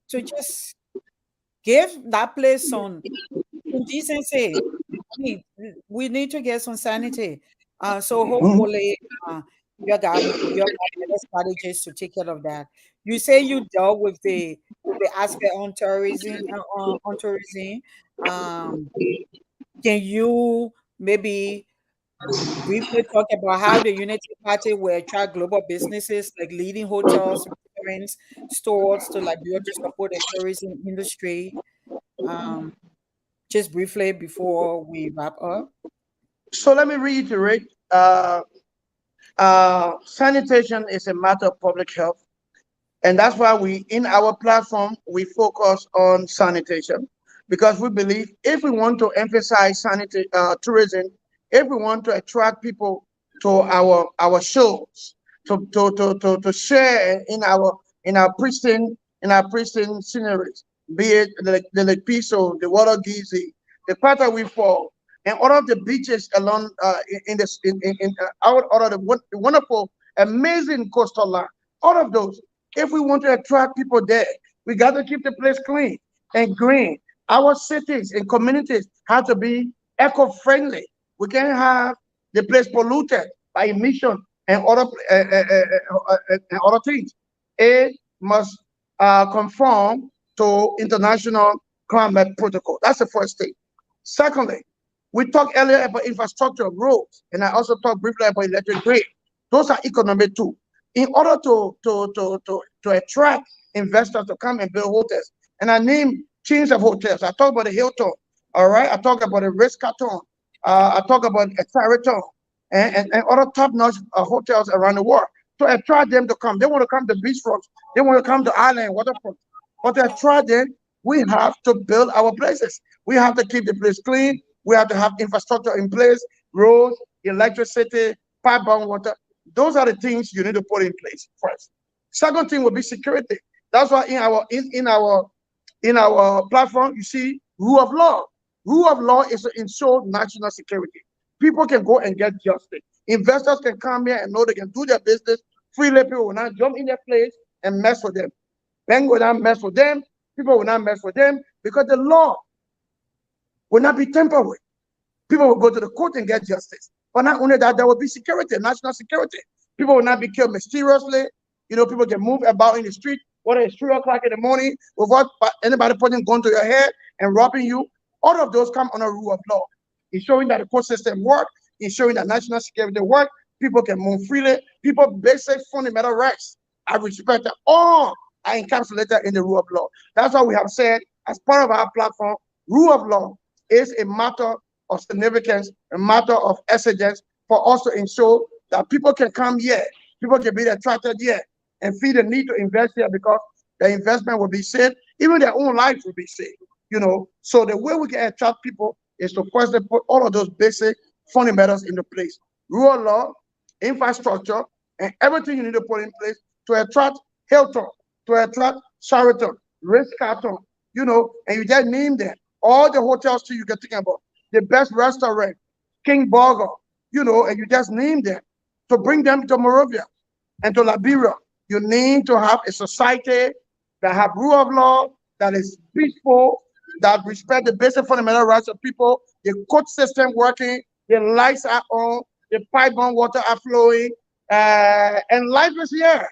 to just Give that place some decency. I mean, we need to get some sanity. So Mhm. hopefully, you got better strategies to take care of that. You say you dealt with the aspect on tourism, on tourism. Um, can you maybe briefly talk about how the Unity Party will attract global businesses like leading hotels, restaurants, stores to Liberia to support the tourism industry? Um, just briefly before we wrap up. So let me reiterate. Sanitation is a matter of public health. And that's why we, in our platform, we focus on sanitation because we believe if we want to emphasize tourism, if we want to attract people to our shows, to share in our pristine sceneries, be it the Lake Piso, the Water Gizi, the Pata we fall, and all of the beaches along in this in all of the wonderful, amazing coastal line, all of those. If we want to attract people there, we got to keep the place clean and green. Our cities and communities have to be eco-friendly. We can't have the place polluted by emission and other things. It must conform to international climate protocol. That's the first thing. Secondly, we talked earlier about infrastructure, roads, and I also talked briefly about electric grid. Those are economic too. In order to attract investors to come and build hotels, and I name chains of hotels. I talk about the Hilton, all right. I talk about the Ritz Carlton. I talk about a Sheraton and other top-notch hotels around the world to attract them to come. They want to come to beachfront. They want to come to island waterfront. But to attract them, we have to build our places. We have to keep the place clean. We have to have infrastructure in place, roads, electricity, pipeline water. Those are the things you need to put in place first. Second thing will be security. That's why in our platform, you see rule of law. Rule of law is to ensure national security. People can go and get justice. Investors can come here and know they can do their business freely. People will not jump in their place and mess with them. Bank will not mess with them. People will not mess with them because the law will not be tampered with. People will go to the court and get justice. But not only that, there will be security, national security. People will not be killed mysteriously. People can move about in the street, whether it's 3 o'clock in the morning, without anybody putting gun to your head and robbing you. All of those come under rule of law. Ensuring that the court system works, ensuring that national security works, people can move freely, people basic fundamental rights are respected. All are encapsulated in the rule of law. That's why we have said, as part of our platform, rule of law is a matter of significance, a matter of exigence for us to ensure that people can come here, people can be attracted here, and feel the need to invest here because the investment will be safe, even their own lives will be safe. So the way we can attract people is to first put all of those basic fundamentals into place. Rule of law, infrastructure, and everything you need to put in place to attract Hilton, to attract Sheraton, Ritz Carlton, and you just name them. All the hotels too you can think about. The best restaurant, King Burger, and you just name them to bring them to Morovia and to Liberia. You need to have a society that have rule of law, that is peaceful, that respect the basic fundamental rights of people, the court system working, the lights are on, the pipeline water are flowing, and life is here.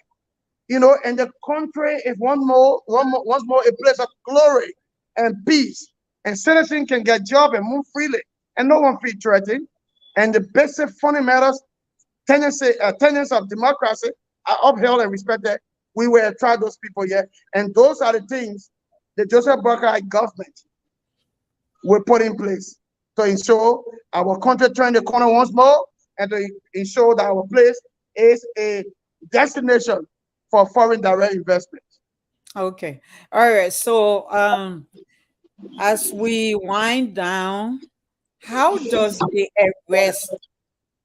And the country is once more a place of glory and peace. And citizens can get job and move freely, and no one feel threatened. And the basic fundamentals, tenets of democracy are upheld and respected. We will attract those people here, and those are the things the Joseph Boakai government will put in place to ensure our country turn the corner once more, and to ensure that our place is a destination for foreign direct investment. Okay. All right. So, as we wind down, how does the arrest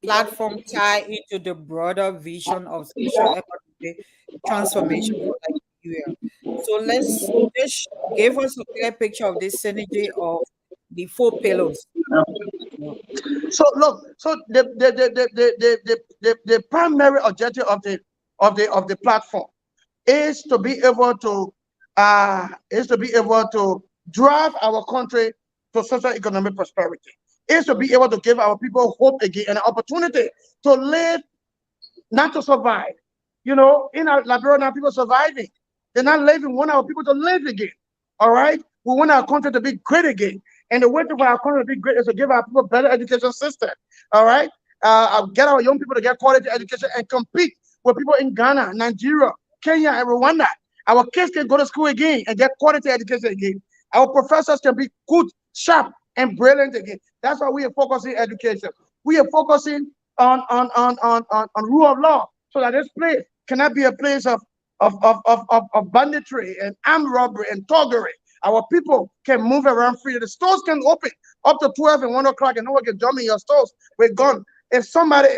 platform tie into the broader vision of social economic transformation for Nigeria? So let's just give us a clear picture of this synergy of the four pillars. Yeah. So look, so the primary objective of the platform is to be able to drive our country to social economic prosperity. Is to be able to give our people hope again and an opportunity to live, not to survive. You know, in our Liberia now, people surviving. They're not living. We want our people to live again. All right? We want our country to be great again. And the way for our country to be great is to give our people better education system. All right? Get our young people to get quality education and compete with people in Ghana, Nigeria, Kenya, and Rwanda. Our kids can go to school again and get quality education again. Our professors can be good, sharp, and brilliant again. That's why we are focusing education. We are focusing on rule of law, so that this place cannot be a place of banditry and armed robbery and thuggery. Our people can move around freely. The stores can open up to 12 and 1 o'clock, and no one can jump in your stores with gun. If somebody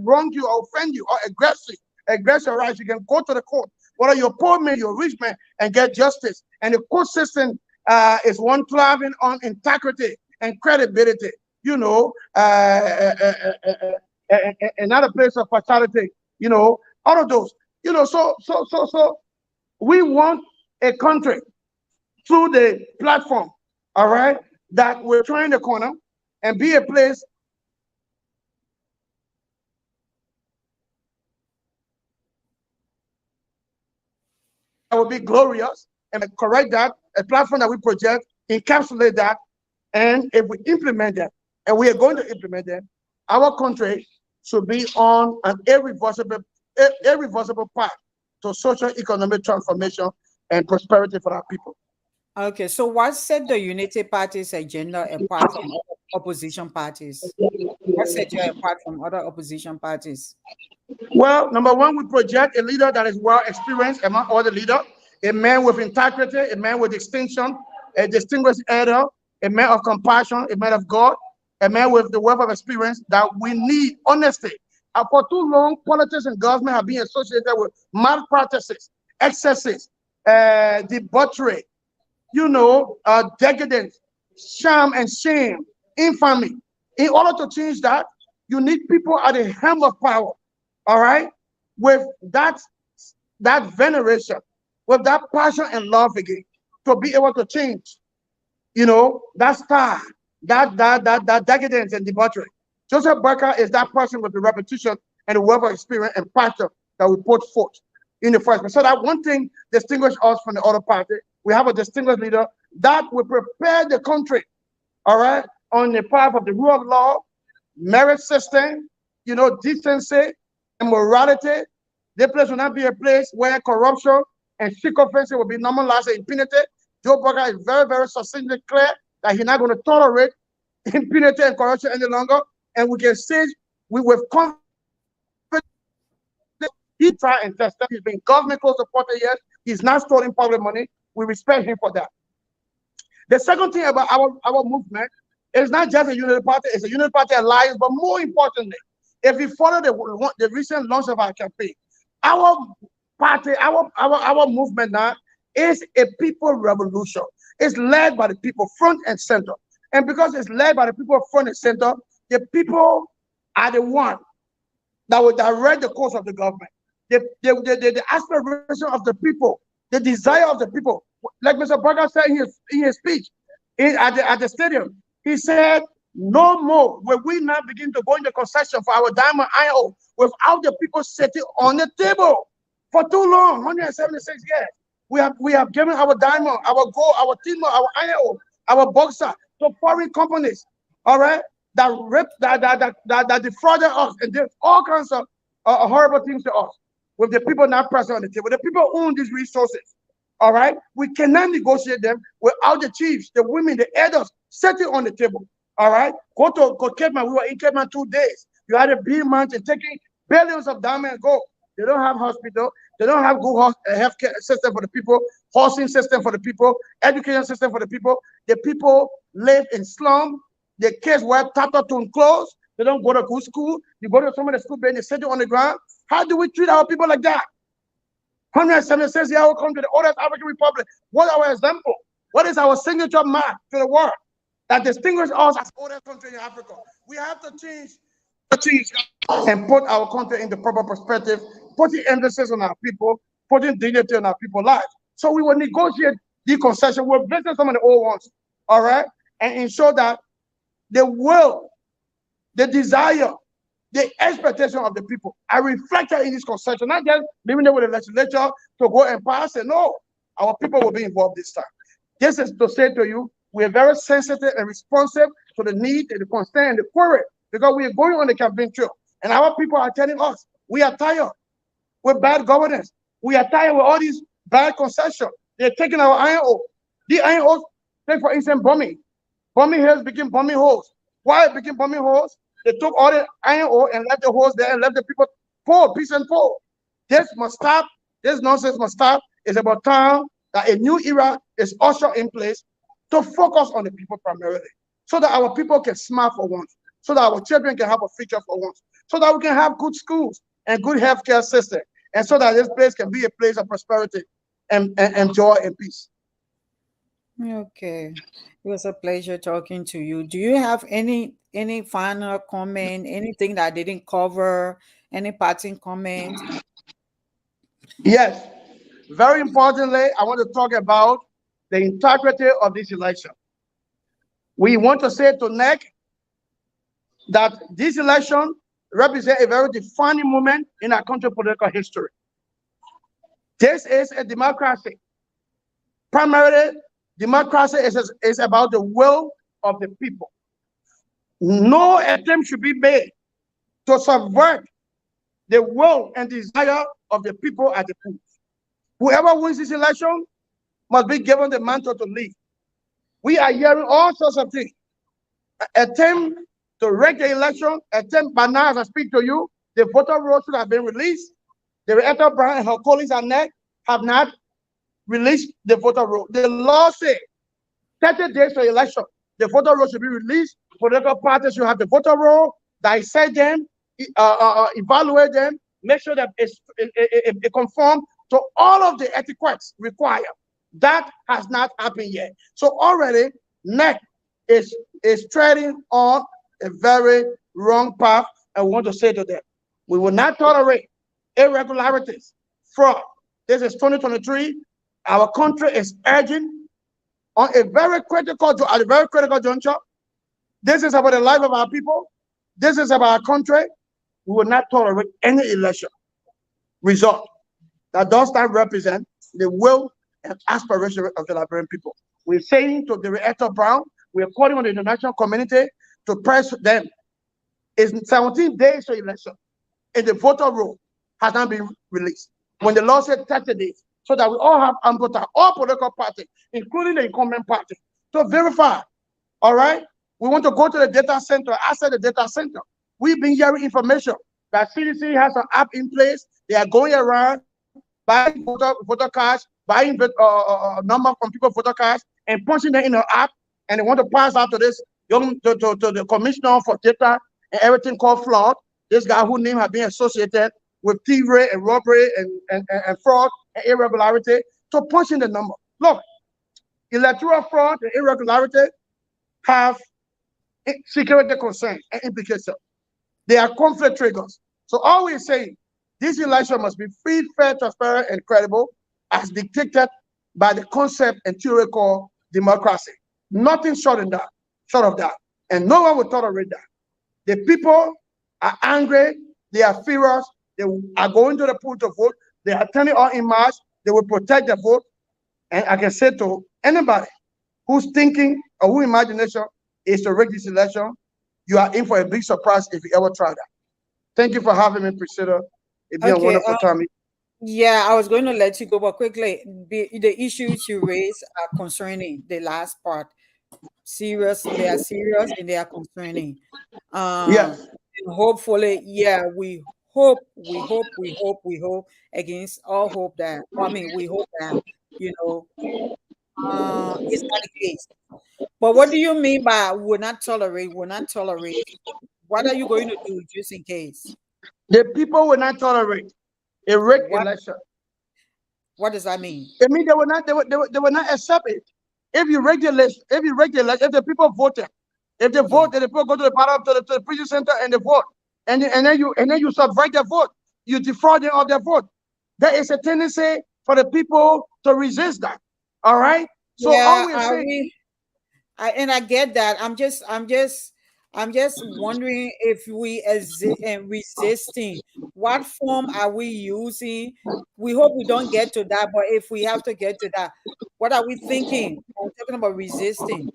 wrong you or offend you or aggress your rights, you can go to the court, whether you're poor man, you're rich man, and get justice. And the court system is one thriving on integrity and credibility. You know, another place of fatality. You know, all of those. You know, so we want a country through the platform, all right, that we're trying to corner and be a place that will be glorious and correct that, a platform that we project, encapsulate that, and if we implement that, and we are going to implement them, our country should be on an irreversible path to social economic transformation and prosperity for our people. Okay, so what set the Unity Party's agenda apart from other opposition parties? What set you apart from other opposition parties? Well, number one, we project a leader that is well experienced among all the leaders, a man with integrity, a man with distinction, a distinguished elder, a man of compassion, a man of God, a man with the wealth of experience that we need honesty. For too long, politics and government have been associated with malpractices, excesses, debauchery, you know, decadence, sham and shame, infamy. In order to change that, you need people at the helm of power, all right, with that veneration, with that passion and love again, to be able to change, you know, that star, that decadence and debauchery. Joseph Barker is that person with the repetition and the wealth of experience and passion that we put forth in the first place. So that one thing distinguishes us from the other party. We have a distinguished leader that will prepare the country, all right, on the path of the rule of law, merit system, you know, decency and morality. This place will not be a place where corruption and sycophancy will be normalized and impunity. Joe Barker is very, very succinctly clear that he's not going to tolerate impunity and corruption any longer. And we can say with confidence, he tried and tested. He's been government close to 40 years. He's not stealing public money. We respect him for that. The second thing about our movement is not just a unity party, it's a unity party alliance, but more importantly, if we follow the recent launch of our campaign, our party, our movement now is a people revolution. It's led by the people front and center. And because it's led by the people front and center, the people are the one that will direct the course of the government. The aspiration of the people, the desire of the people. Like Mr. Barker said in his speech at the stadium, he said, no more will we not begin to go into concession for our diamond iron ore without the people sitting on the table. For too long, 176 years, we have given our diamond, our gold, our timber, our iron ore, our bauxite to foreign companies, all right, that defrauded us and did all kinds of horrible things to us, with the people not present on the table. The people own these resources, all right? We cannot negotiate them without the chiefs, the women, the elders sitting on the table, all right? Go Cape Man. We were in Cape Man 2 days. You had a big mountain taking billions of diamond and gold. They don't have hospital. They don't have good healthcare system for the people, housing system for the people, education system for the people. The people live in slum. The kids wear tattered clothes. They don't go to good school. You go to some of the school buildings, they sit on the ground. How do we treat our people like that? 176-year-old country, the oldest African republic. What is our example? What is our signature mark to the world that distinguishes us as the oldest country in Africa? We have to change and put our country in the proper perspective, putting emphasis on our people, putting dignity on our people's lives. So we will negotiate the concession. We'll visit some of the old ones, all right, and ensure that the will, the desire, the expectation of the people are reflected in this concession, not just leaving it with the legislature to go and pass it. No, our people will be involved this time. This is to say to you, we are very sensitive and responsive to the need and the concern and the query, because we are going on the campaign trail. And our people are telling us, we are tired with bad governance. We are tired with all these bad concessions. They're taking our iron ore. The iron ore, take for instance, bombing. Bombing hills became bombing holes. Why it became bombing holes? They took all the iron ore and left the holes there and left the people poor, peace and poor. This must stop. This nonsense must stop. It's about time that a new era is ushered in place to focus on the people primarily, so that our people can smile for once, so that our children can have a future for once, so that we can have good schools and good healthcare system, and so that this place can be a place of prosperity and joy and peace. Okay. It was a pleasure talking to you. Do you have any final comment, anything that I didn't cover, any parting comment? Yes, very importantly, I want to talk about the integrity of this election. We want to say to NEC that this election represents a very defining moment in our country's political history. This is a democracy. Primarily, democracy is about the will of the people. No attempt should be made to subvert the will and desire of the people at the polls. Whoever wins this election must be given the mantle to lead. We are hearing all sorts of things. Attempt to rig the election, attempt, but now as I speak to you, the voter roll should have been released. The Electoral Brown and her colleagues at NEC have not released the voter roll. The law says 30 days for election, the voter roll should be released. Political parties should have the voter roll, dissect them, evaluate them, make sure that it conforms to all of the etiquettes required. That has not happened yet. So already, NEC is treading on a very wrong path. I want to say to them, we will not tolerate irregularities, fraud. This is 2023. Our country is urging on a very critical juncture. This is about the life of our people. This is about our country. We will not tolerate any election result that does not represent the will and aspiration of the Liberian people. We're saying to the Electoral Brown, we're calling on the international community to press them. It's 17 days to election, and the voter roll has not been released. When the law said 30 days, so that we all have ample time, all political parties, including the incumbent party, to verify. All right? We want to go to the data center, access the data center. We've been hearing information that CDC has an app in place. They are going around buying voter cards, buying number from people voter cards, and punching them in the app, and they want to pass out to this to the commissioner for data and everything called fraud. This guy whose name has been associated with thievery and robbery and fraud and irregularity, to punch in the number. Look, electoral fraud and irregularity have security concerns and implications. They are conflict triggers. So all we're saying, this election must be free, fair, transparent, and credible, as dictated by the concept and theory called democracy. Nothing short of that. And no one will tolerate that. The people are angry, they are furious, they are going to the poll to vote, they are turning on in March, they will protect the vote. And I can say to anybody who's thinking or whose imagination is to rig this election, you are in for a big surprise if you ever try that. Thank you for having me, Priscilla. It's been a wonderful time. Yeah, I was going to let you go, but quickly, the issues you raised are concerning the last part. Serious, they are serious and they are concerning. Yes. Hopefully, yeah, we hope against all hope that, we hope that, it's not the case. But what do you mean by will not tolerate? Will not tolerate? What are you going to do just in case? The people will not tolerate a rigged election. What does that mean? It means they will not accept it. If you rig the election, if the people voted, if they vote, then the people go to the bottom to the precinct center and they vote, and then you subvert their vote, you defraud them of their vote. There is a tendency for the people to resist that. All right, So all Yeah, we're are saying, we? And I get that. I'm just wondering if we and resisting. What form are we using? We hope we don't get to that, but if we have to get to that, what are we thinking? I'm talking about resisting.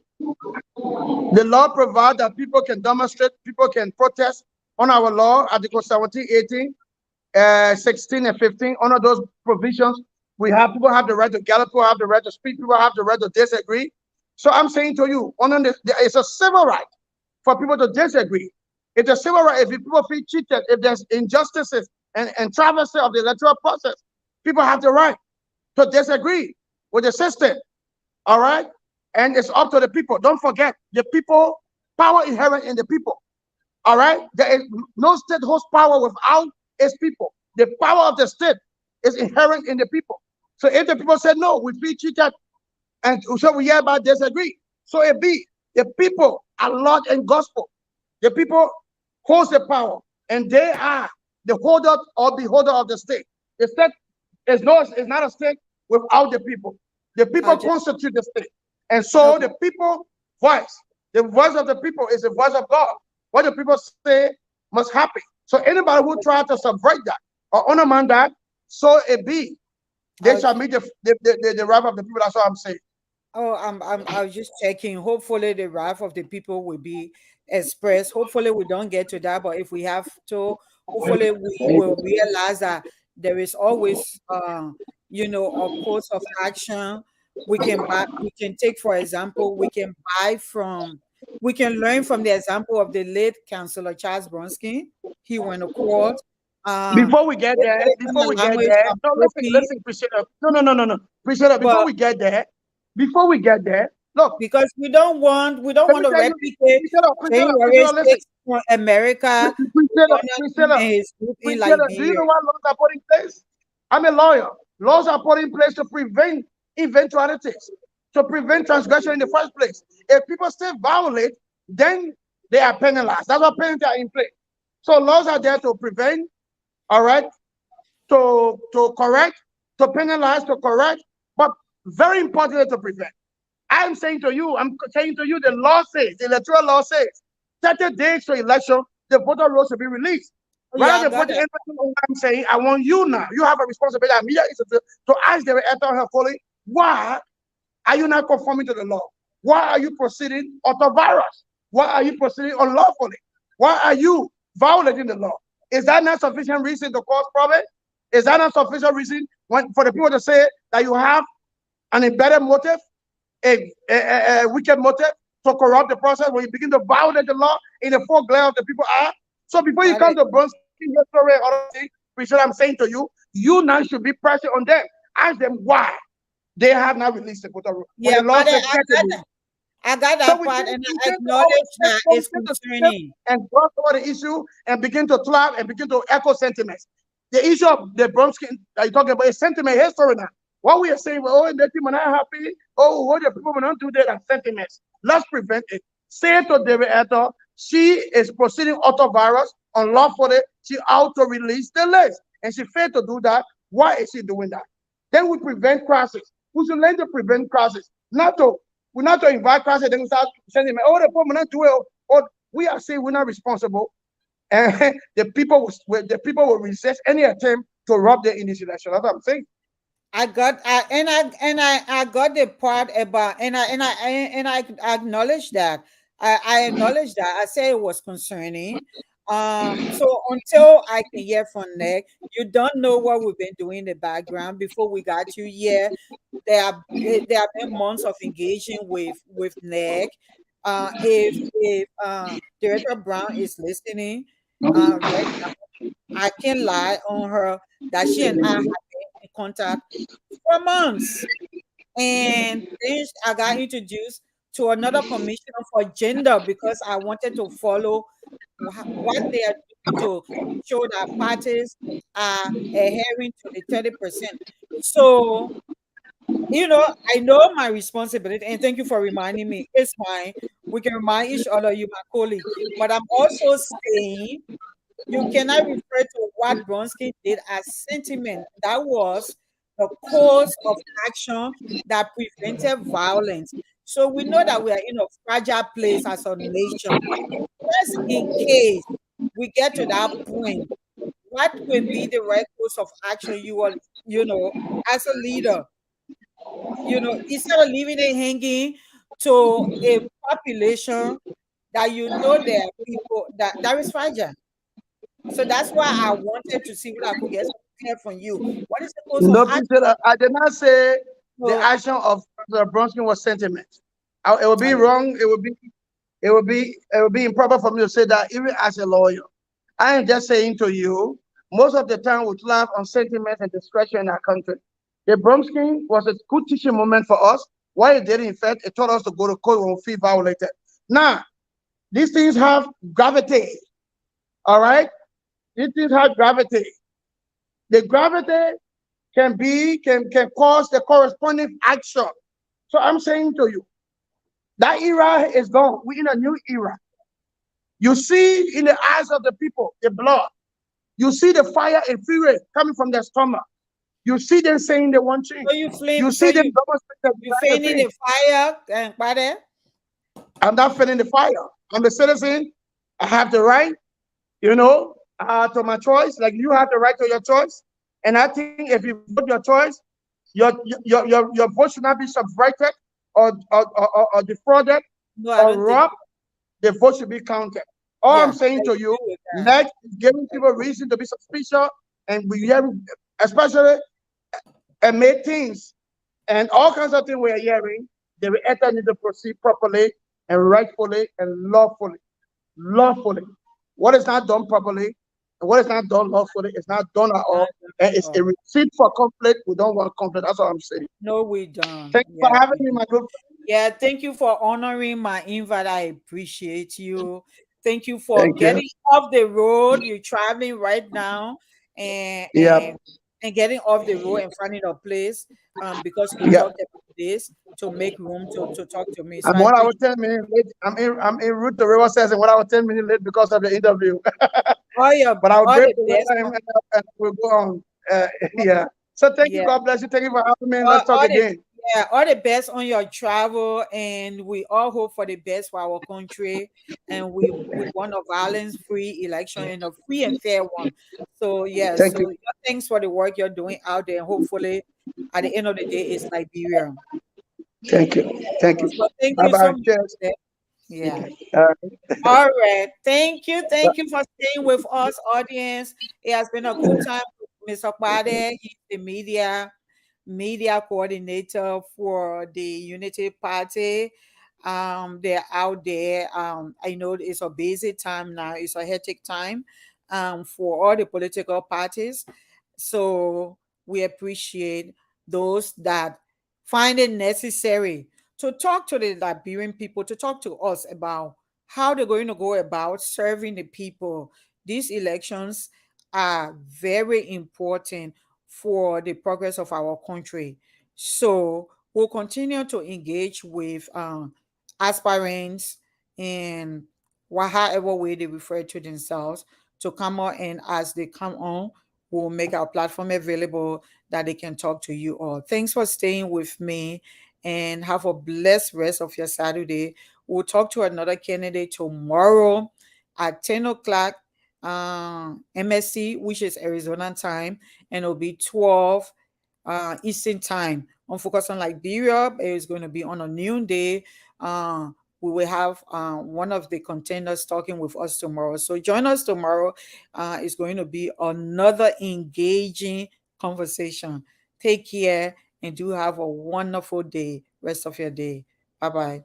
the law provides that people can demonstrate, people can protest on our law, Article 17, 18, 16, and 15. Under those provisions, we have people have the right to gather, people have the right to speak, people have the right to disagree. So I'm saying to you, it's a civil right for people to disagree. It's a civil right if people feel cheated, if there's injustices and travesty of the electoral process, people have the right to disagree with the system. All right? And it's up to the people. Don't forget, the people, power inherent in the people. All right? There is no state holds power without its people. The power of the state is inherent in the people. So if the people said no, we feel cheated, and so we hereby disagree. So it be the people are Lord and gospel. The people holds the power, and they are the holder or beholder of the state. The state is not a state without the people. The I people just constitute the state, and so okay. the people voice, the voice of the people is the voice of God. What the people say must happen. So anybody who tries to subvert that or undermine that, so it be, they shall Okay. meet the wrath of the people. That's what I'm saying. Oh, I was just checking. Hopefully, the wrath of the people will be expressed. Hopefully, we don't get to that. But if we have to, hopefully, we will realize that there is always, a course of action. We can buy. We can take, for example, we can learn from the example of the late Councillor Charles Bronski. He went to court. Uh, they said it in Before the we get language there, of no, mercy, listen, Priscilla. No. Priscilla, but before we get there, look, because we don't let me want to tell you, replicate January Priscilla, listen. 6th for America, Priscilla, Jonathan Priscilla, and his group in Priscilla, do you Liberia. know what laws are put in place? I'm a lawyer. Laws are put in place to prevent eventualities, to prevent transgression in the first place. If people still violate, then they are penalized. That's why penalties are in place. So laws are there to prevent, all right, to correct, to penalize, to correct, but very importantly to prevent. I'm saying to you, the law says, the electoral law says, 30 days to election, the voter rolls should be released. Oh, yeah, I Rather than got putting that. emphasis on what I'm saying, I want you now. You have a responsibility immediately to ask the electoral fully, why are you not conforming to the law? Why are you proceeding auto virus? Why are you proceeding unlawfully? Why are you violating the law? Is that not sufficient reason to cause problem? Is that not sufficient reason for the people to say that you have an embedded motive, a wicked motive to corrupt the process when you begin to violate the law in the full glare of the people are? So before you Got come it. to Bronski history and other things, which I'm saying to you, you now should be pressure on them. Ask them why they have not released the voter roll. When Yeah, the law but says I 30 got days. that. I got So that part, and we I tend to always acknowledge that it's skip concerning. and gloss over the issue and begin to clap and begin to echo sentiments. The issue of the Bromsky that you're talking about is sentiment history now. What we are saying, well, oh, the people are not happy. Oh, what the people will not do that and sentiments. Let's prevent it. Say to David Eto, she is proceeding autovirus unlawfully. She out to release the list. And she failed to do that. Why is she doing that? Then we prevent crisis. We should learn to prevent crisis. We're not to invite crisis, then we start sending them, oh, the people will not do it. Or we are saying we're not responsible. And the people will resist any attempt to rob them in this election. That's what I'm saying. I got the part about, and I acknowledge that. I acknowledge that. I say it was concerning. So until I can hear from Nick, you don't know what we've been doing in the background before we got you here. There have been months of engaging with Nick. If Director Brown is listening, right now, I can lie on her that she and I have been in contact for months. And then I got introduced to another commissioner for gender because I wanted to follow what they are doing to show that parties are adhering to the 30%. So, I know my responsibility, and thank you for reminding me. It's fine. We can remind each other, you, my colleague. But I'm also saying you cannot refer to what Bronski did as sentiment. That was the course of action that prevented violence. So we know that we are in a fragile place as a nation. Just in case we get to that point, what will be the right course of action you will, as a leader, instead of leaving it hanging to a population that there are people that is fragile. So that's why I wanted to see what I could get some help from you. What is the course of No, action? Priscilla, I did not say the So, action of the Bronski was sentiment. It would be wrong. It would be improper for me to say that even as a lawyer. I am just saying to you, most of the time we laugh on sentiment and discretion in our country. The Bromsky was a good teaching moment for us. Why it did, in fact, it taught us to go to court when we feel violated. Now, these things have gravity. All right? These things have gravity. The gravity can cause the corresponding action. So I'm saying to you, that era is gone. We're in a new era. You see in the eyes of the people the blood. You see the fire and fury coming from their stomach. You see them saying they want change. so you You flame, so see them demonstrating you behind the fanning thing. the fire and Kpadeh? I'm not feeling the fire. I'm a citizen. I have the right, to my choice. Like you have the right to your choice. And I think if you vote your choice, your vote should not be subverted or defrauded No, I or don't think. robbed. The vote should be counted. All Yeah, I'm saying I to you, agree with that. next is giving people reason to be suspicious, and we have, especially and make things and all kinds of things we are hearing. They will enter into proceed properly and rightfully and lawfully. Lawfully. What is not done properly and what is not done lawfully is not done at Not all. And it's all. a receipt for conflict. We don't want conflict. That's what I'm saying. No, we don't. Thank you Yeah, for having we me, don't. my good friend. Yeah, thank you for honoring my invite. I appreciate you. Thank you for Thank you. getting off the road. You're traveling right now, and Yeah. getting off the road and finding a place because we Yeah. talked about this to make room to talk to me. So I'm I 1 hour appreciate 10 minutes late. I'm in route to River Says and 1 hour 10 minutes late because of the interview. But I'll all break the the red best. time and we'll go on. Yeah. So thank you. Yeah, God bless you. Thank you for having me. all, Let's talk all the again. all the best on your travel, and we all hope for the best for our country, and we want a violence-free election and a free and fair one. So yeah, Thank you. so thanks for the work you're doing out there. And hopefully, at the end of the day, it's Liberia. Thank you. Thank you. So thank Bye you so bye. much. Cheers. Yeah. Uh, All right. Thank you. Thank you for staying with us, audience. It has been a good time with Mr. Kpadeh. He's the media coordinator for the Unity Party. They're out there. I know it's a busy time now. It's a hectic time for all the political parties. So we appreciate those that find it necessary to talk to the Liberian people, to talk to us about how they're going to go about serving the people. These elections are very important for the progress of our country. So we'll continue to engage with aspirants in however way they refer to themselves to come on, and as they come on, we'll make our platform available that they can talk to you all. Thanks for staying with me, and have a blessed rest of your Saturday. We'll talk to another candidate tomorrow at 10 o'clock MSC, which is Arizona time, and it'll be 12 Eastern time. On Focus on Liberia, it's going to be on a noon day. We will have one of the contenders talking with us tomorrow. So join us tomorrow. It's going to be another engaging conversation. Take care and do have a wonderful day, rest of your day. Bye bye.